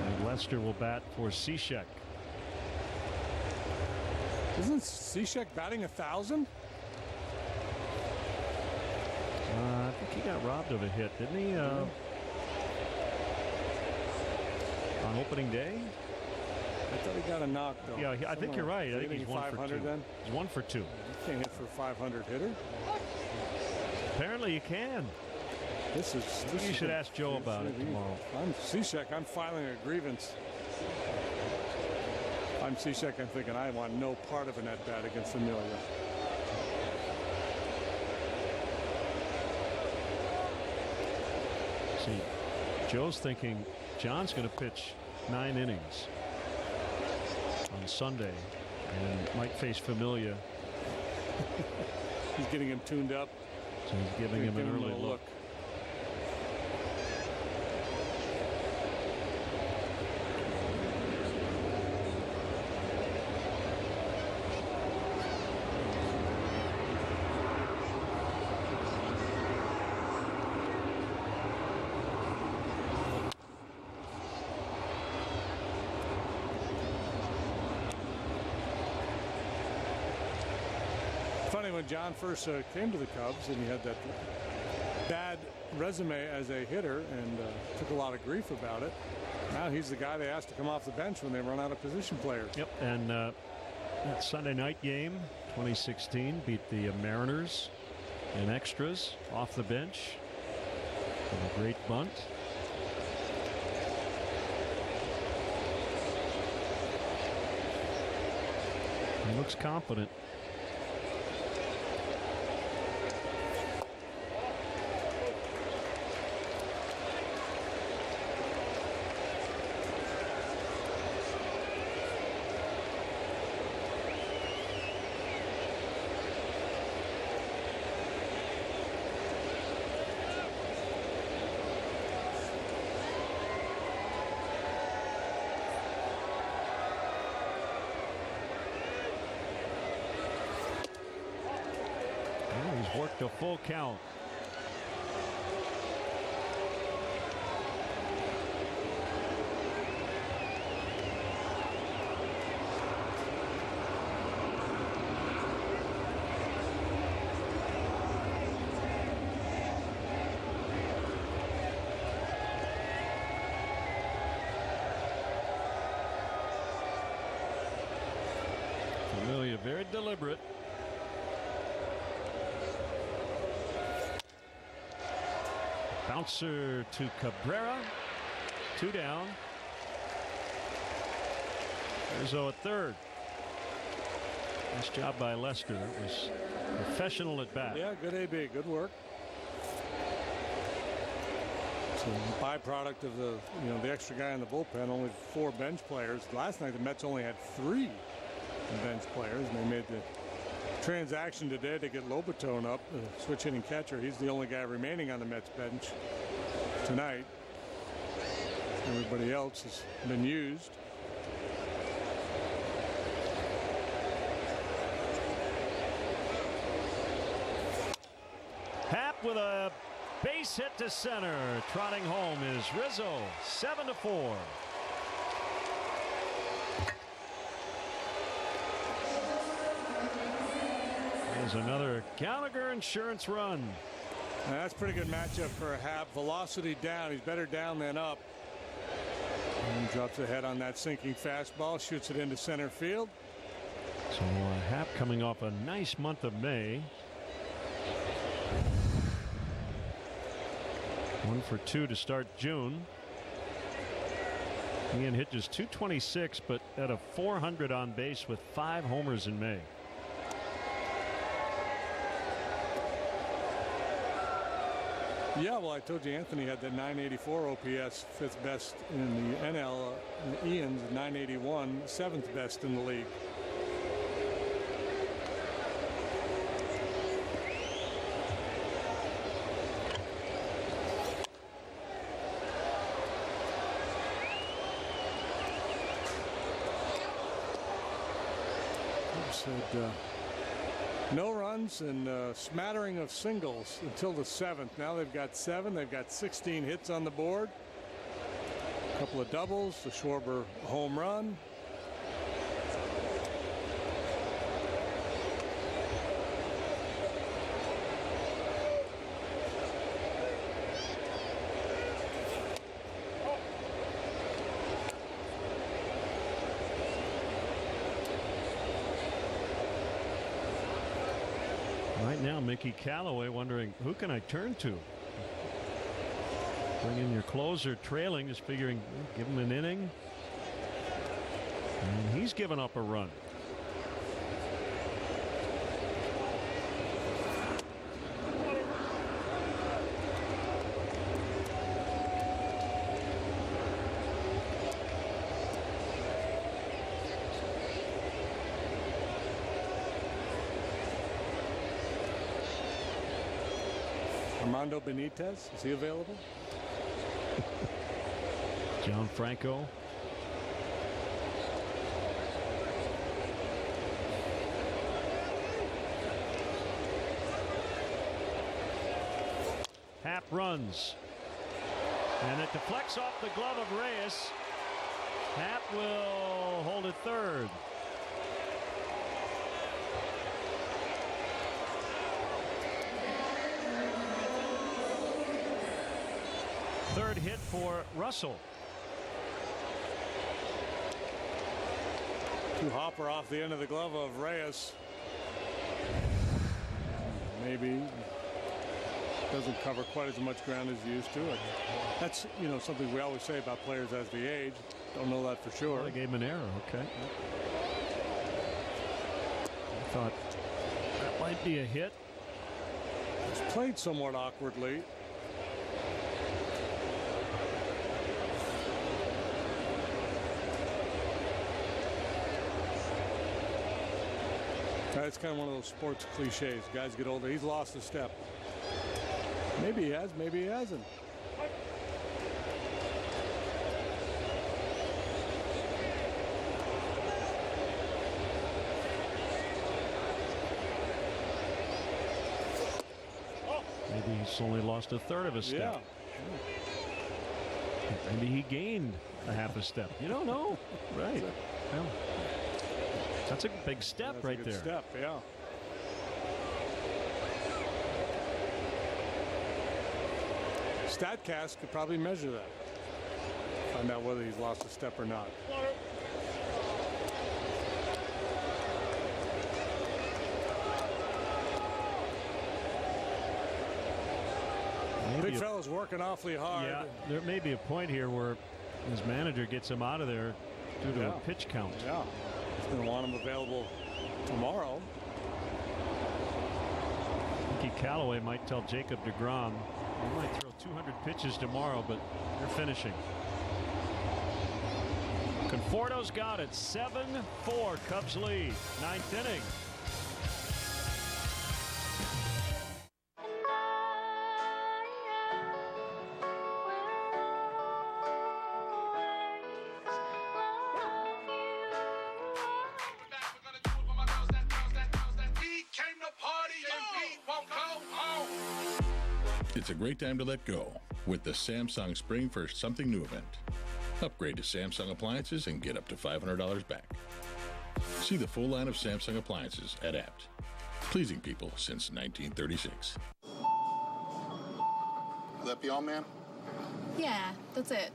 And Lester will bat for Cishek. Isn't Cishek batting 1,000? I think he got robbed of a hit, didn't he? On opening day? I thought he got a knock, though. Yeah, I think you're right. I think he's 1 for 2. Then? He's 1 for 2. You can't hit for a 500 hitter. Apparently you can. You should ask Joe about it tomorrow. I'm Cishek. I'm filing a grievance. I'm Cishek. I'm thinking I want no part of an at-bat against Familia. See, Joe's thinking John's going to pitch 9 innings on Sunday and might face Familia. He's getting him tuned up. So he's giving him an early look. Funny, when John first came to the Cubs and he had that bad resume as a hitter and took a lot of grief about it, now he's the guy they asked to come off the bench when they run out of position players. Yep, and that Sunday night game, 2016, beat the Mariners in extras off the bench. And a great bunt. He looks confident. He's worked a full count. Familia very deliberate. Bouncer to Cabrera. 2 down. Rizzo at third. Nice job by Lester. It was professional at bat. Yeah, good AB. Good work. So a byproduct of the extra guy in the bullpen, only 4 bench players. Last night the Mets only had 3 bench players, and they made the transaction today to get Lobaton up, the switch hitting catcher. He's the only guy remaining on the Mets bench tonight. Everybody else has been used. Happ with a base hit to center. Trotting home is Rizzo. 7-4. There's another Gallagher insurance run. Now, that's a pretty good matchup for Happ. Velocity down. He's better down than up. And he drops ahead on that sinking fastball. Shoots it into center field. So Happ coming off a nice month of May. 1 for 2 to start June. Ian hit just .226, but at a .400 on base with 5 homers in May. Yeah, well, I told you Anthony had that .984 OPS, 5th best in the NL. Ian's .981, 7th best in the league. Said, no runs and a smattering of singles until the 7th. Now they've got 7. They've got 16 hits on the board. A couple of doubles. The Schwarber home run. Right now, Mickey Callaway wondering, who can I turn to? Bring in your closer trailing, just figuring, give him an inning. And he's given up a run. Armando Benitez, is he available? John Franco. Happ runs. And it deflects off the glove of Reyes. Happ will hold it third. Third hit for Russell. To Hopper off the end of the glove of Reyes. Maybe Doesn't cover quite as much ground as he used to. That's, something we always say about players as they age. Don't know that for sure. Well, they gave him an error, okay. I thought that might be a hit. It's played somewhat awkwardly. It's kind of one of those sports cliches. Guys get older. He's lost a step. Maybe he has, maybe he hasn't. Maybe he's only lost a third of a step. Yeah. Maybe he gained a half a step. You don't know. Right. Well, that's a big step. That's right a good there. Step, yeah. StatCast could probably measure that. Find out whether he's lost a step or not. Big fella's working awfully hard. Yeah, there may be a point here where his manager gets him out of there due to a pitch count. Yeah, he's going to want him available tomorrow. Mickey Callaway might tell Jacob deGrom, we might throw 200 pitches tomorrow, but they're finishing. Conforto's got it. 7-4, Cubs lead. 9th inning. It's a great time to let go with the Samsung Spring for Something New event. Upgrade to Samsung appliances and get up to $500 back. See the full line of Samsung appliances at Apt. Pleasing people since 1936. Will that be all, ma'am? Yeah, that's it.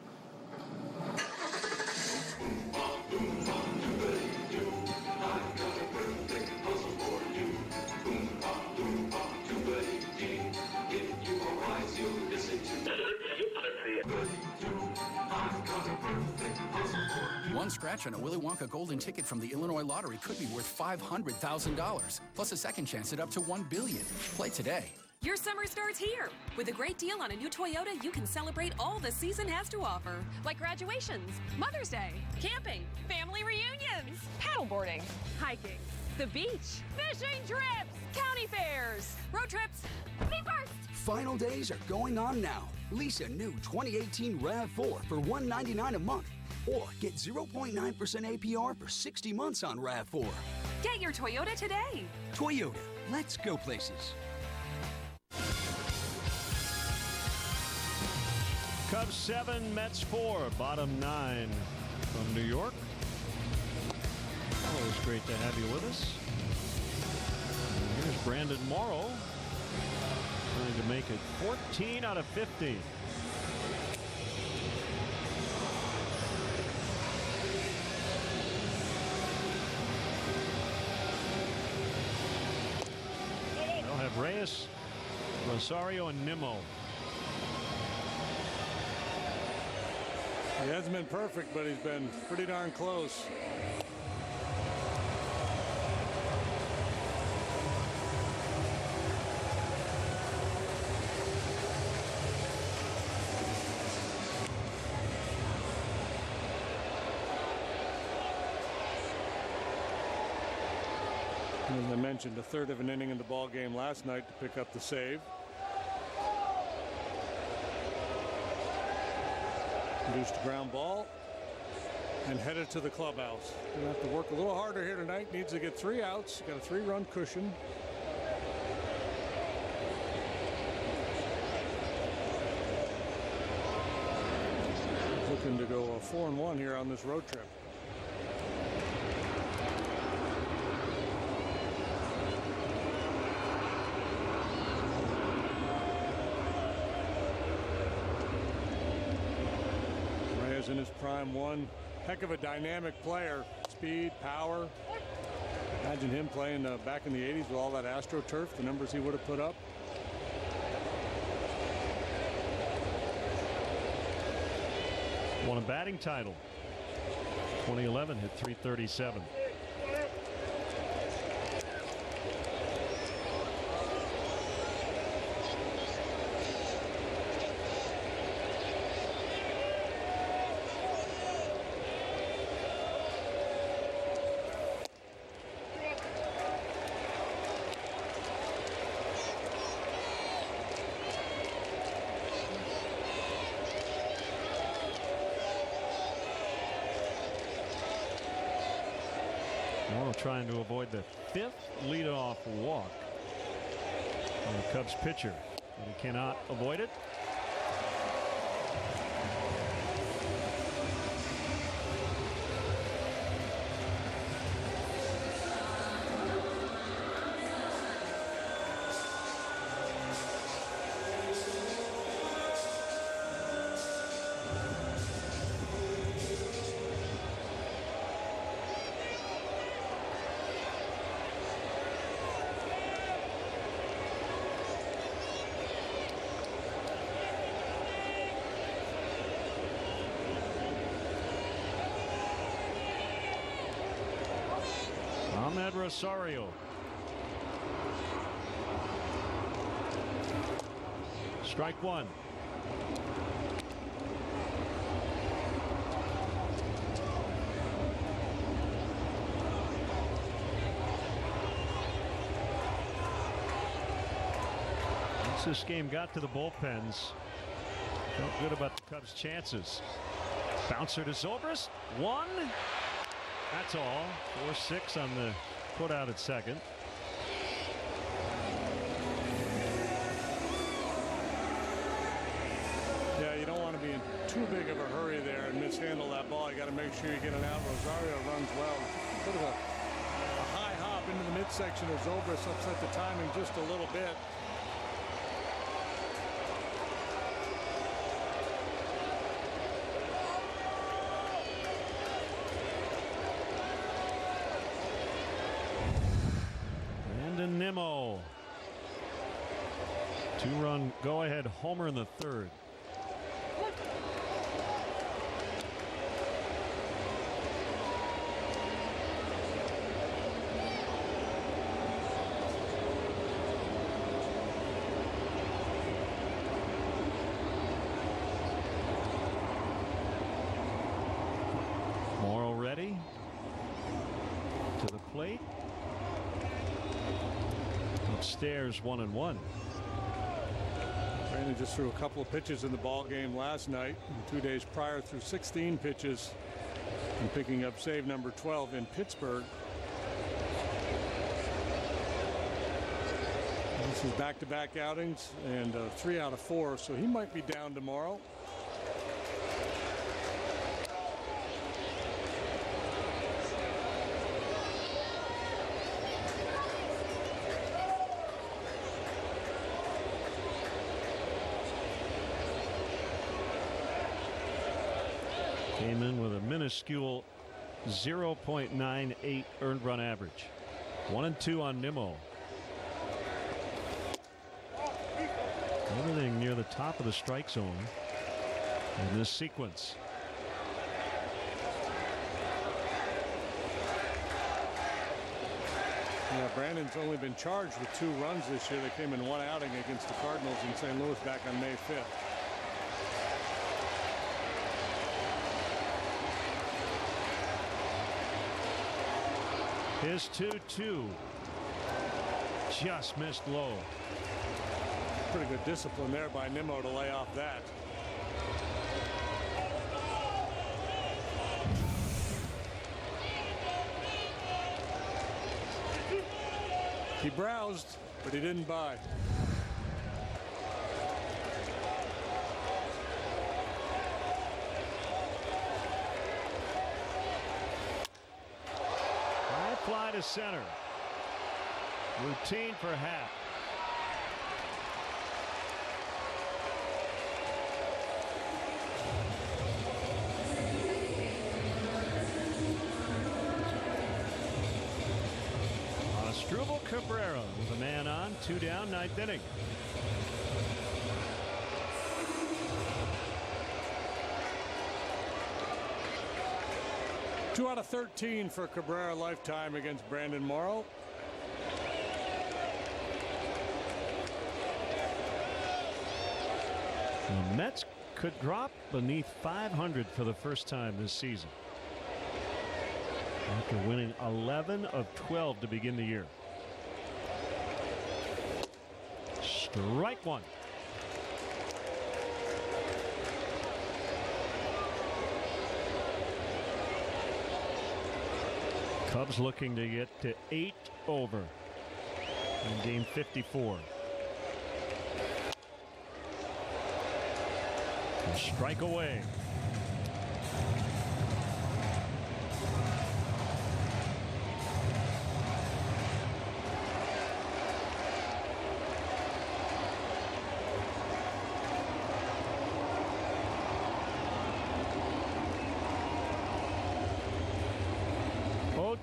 One scratch on a Willy Wonka golden ticket from the Illinois Lottery could be worth $500,000, plus a second chance at up to $1 billion. Play today. Your summer starts here. With a great deal on a new Toyota, you can celebrate all the season has to offer. Like graduations, Mother's Day, camping, family reunions, paddleboarding, hiking, the beach, fishing trips, county fairs, road trips. Me first! Final days are going on now. Lease a new 2018 RAV4 for $199 a month. Or get 0.9% APR for 60 months on RAV4. Get your Toyota today. Toyota, let's go places. Cubs 7, Mets 4, bottom 9 from New York. Always great to have you with us. And here's Brandon Morrow trying to make it 14 out of 50. They'll have Reyes, Rosario, and Nimmo. He hasn't been perfect, but he's been pretty darn close. As I mentioned, a third of an inning in the ball game last night to pick up the save. Induced a ground ball and headed to the clubhouse. Gonna have to work a little harder here tonight. Needs to get 3 outs. Got a 3-run cushion. Looking to go 4-1 here on this road trip. In his prime, one heck of a dynamic player. Speed, power. Imagine him playing back in the 80s with all that AstroTurf, the numbers he would have put up. Won a batting title. 2011 hit .337. Trying to avoid the 5th leadoff walk on the Cubs pitcher, but he cannot avoid it. Rosario. Strike one. Once this game got to the bullpens, felt good about the Cubs' chances. Bouncer to Zobrist. One. That's all. 4-6 on the put out at second. Yeah, you don't want to be in too big of a hurry there and mishandle that ball. You got to make sure you get it out. Rosario runs well. Sort of a high hop into the midsection of Zobrist, upset the timing just a little bit. Nimmo. 2-run go-ahead homer in the 3rd. Morrow ready to the plate. Upstairs 1-1. Brandon just threw a couple of pitches in the ball game last night. And 2 days prior threw 16 pitches and picking up save number 12 in Pittsburgh. And this is back-to-back outings and 3 out of 4, so he might be down tomorrow. Came in with a minuscule 0.98 earned run average. 1-2 on Nimmo. Everything near the top of the strike zone in this sequence. Yeah, Brandon's only been charged with 2 runs this year. They came in 1 outing against the Cardinals in St. Louis back on May 5th. His 2-2 just missed low. Pretty good discipline there by Nimmo to lay off that. He browsed, but he didn't buy. Fly to center. Routine for Happ. Asdrubal Cabrera with a man on, 2 down, 9th inning. 2 out of 13 for Cabrera lifetime against Brandon Morrow. The Mets could drop beneath 500 for the first time this season, after winning 11 of 12 to begin the year. Strike one. Cubs looking to get to 8 over in game 54. And strike away.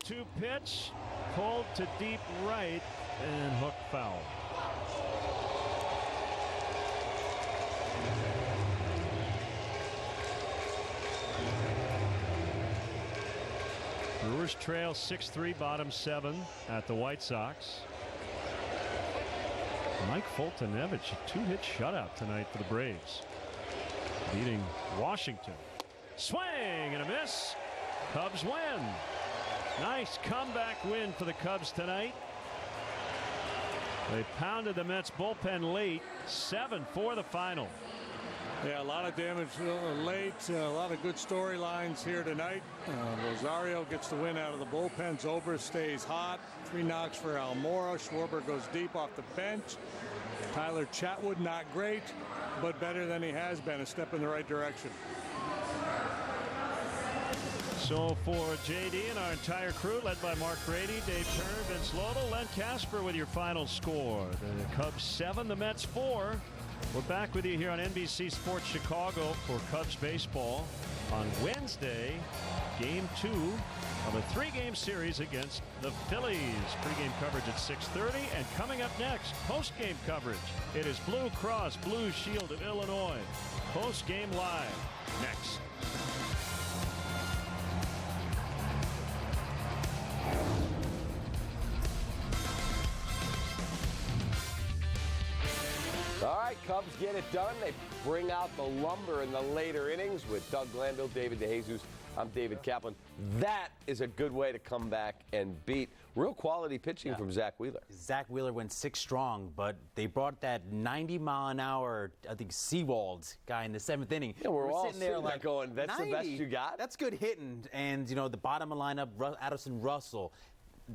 Two pitch, pulled to deep right and hook foul. Brewers trail 6-3, bottom 7 at the White Sox. Mike Foltynewicz, a 2-hit shutout tonight for the Braves, beating Washington. Swing and a miss. Cubs win. Nice comeback win for the Cubs tonight. They pounded the Mets bullpen late, 7-4 the final. Yeah, a lot of damage late, a lot of good storylines here tonight. Rosario gets the win out of the bullpen. Zobrist stays hot. 3 knocks for Almora. Schwarber goes deep off the bench. Tyler Chatwood, not great, but better than he has been. A step in the right direction. So for JD and our entire crew, led by Mark Brady, Dave Turner, Vince Lodel, Len Casper with your final score. The Cubs 7, the Mets 4. We're back with you here on NBC Sports Chicago for Cubs baseball on Wednesday, game 2 of a 3-game series against the Phillies. Pre-game coverage at 6:30, and coming up next, post-game coverage. It is Blue Cross Blue Shield of Illinois. Post-game live next. All right, Cubs get it done. They bring out the lumber in the later innings with Doug Glanville, David DeJesus. I'm David Kaplan. That is a good way to come back and beat real quality pitching from Zach Wheeler. Zach Wheeler went 6 strong, but they brought that 90-mile-an-hour, I think, Seawald guy in the 7th inning. Yeah, we're all sitting there like going, that's 90? The best you got? That's good hitting. And, you know, the bottom of the lineup, Addison Russell.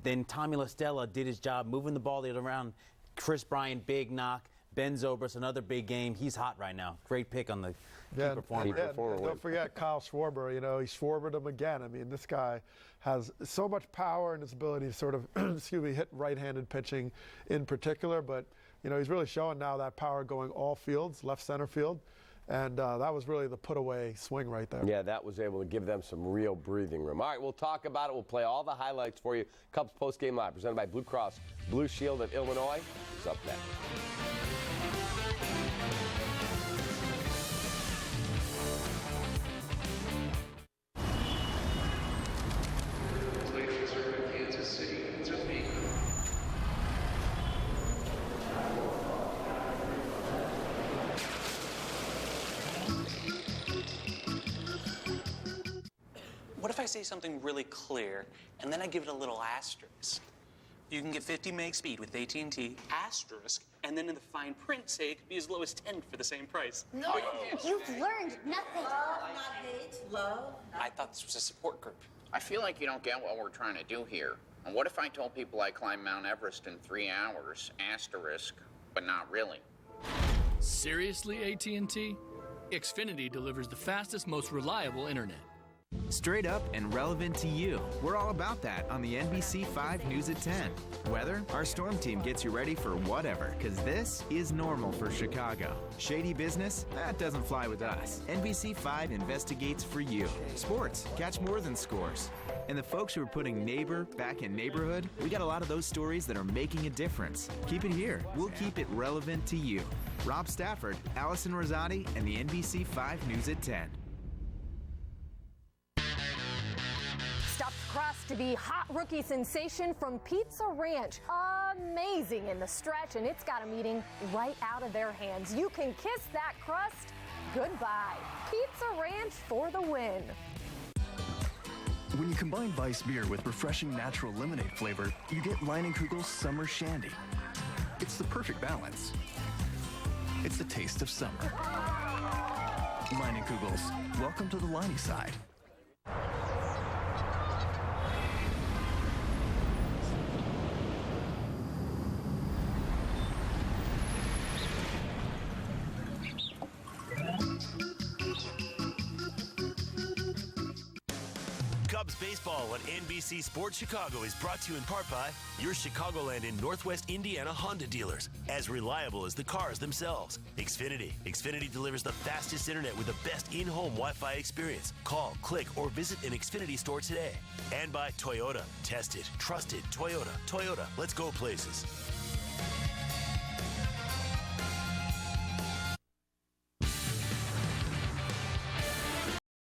Then Tommy LaStella did his job moving the ball around. Chris Bryant, big knock. Ben Zobrist, another big game. He's hot right now. Great pick on the key performer. Don't forget Kyle Schwarber. You know, he Schwarbered him again. I mean, this guy has so much power in his ability to sort of, hit right-handed pitching in particular. But, you know, he's really showing now that power going all fields, left center field. And that was really the put-away swing right there. Yeah, that was able to give them some real breathing room. All right, we'll talk about it. We'll play all the highlights for you. Cubs Post-Game Live, presented by Blue Cross Blue Shield of Illinois, is up next. What if I say something really clear, and then I give it a little asterisk? You can get 50 meg speed with AT&T, asterisk, and then in the fine print say it could be as low as 10 for the same price. No, you've learned nothing. Love, not hate. Love. I thought this was a support group. I feel like you don't get what we're trying to do here. And what if I told people I climbed Mount Everest in 3 hours, asterisk, but not really? Seriously, AT&T? Xfinity delivers the fastest, most reliable internet. Straight up and relevant to you. We're all about that on the NBC 5 News at 10. Weather, our storm team gets you ready for whatever, because this is normal for Chicago. Shady business? That doesn't fly with us. NBC 5 investigates for you. Sports, catch more than scores. And the folks who are putting neighbor back in neighborhood, we got a lot of those stories that are making a difference. Keep it here. We'll keep it relevant to you. Rob Stafford, Allison Rosati, and the NBC 5 News at 10. to be hot rookie sensation from Pizza Ranch. Amazing in the stretch, and it's got a meeting right out of their hands. You can kiss that crust goodbye. Pizza Ranch for the win. When you combine Weiss beer with refreshing natural lemonade flavor, you get Leinenkugel's Summer Shandy. It's the perfect balance. It's the taste of summer. Leinenkugel's. Welcome to the Liney side. Cubs baseball on NBC Sports Chicago is brought to you in part by your Chicagoland and Northwest Indiana Honda dealers. As reliable as the cars themselves. Xfinity. Xfinity delivers the fastest internet with the best in-home Wi-Fi experience. Call, click, or visit an Xfinity store today. And by Toyota. Tested, trusted Toyota. Toyota. Let's go places.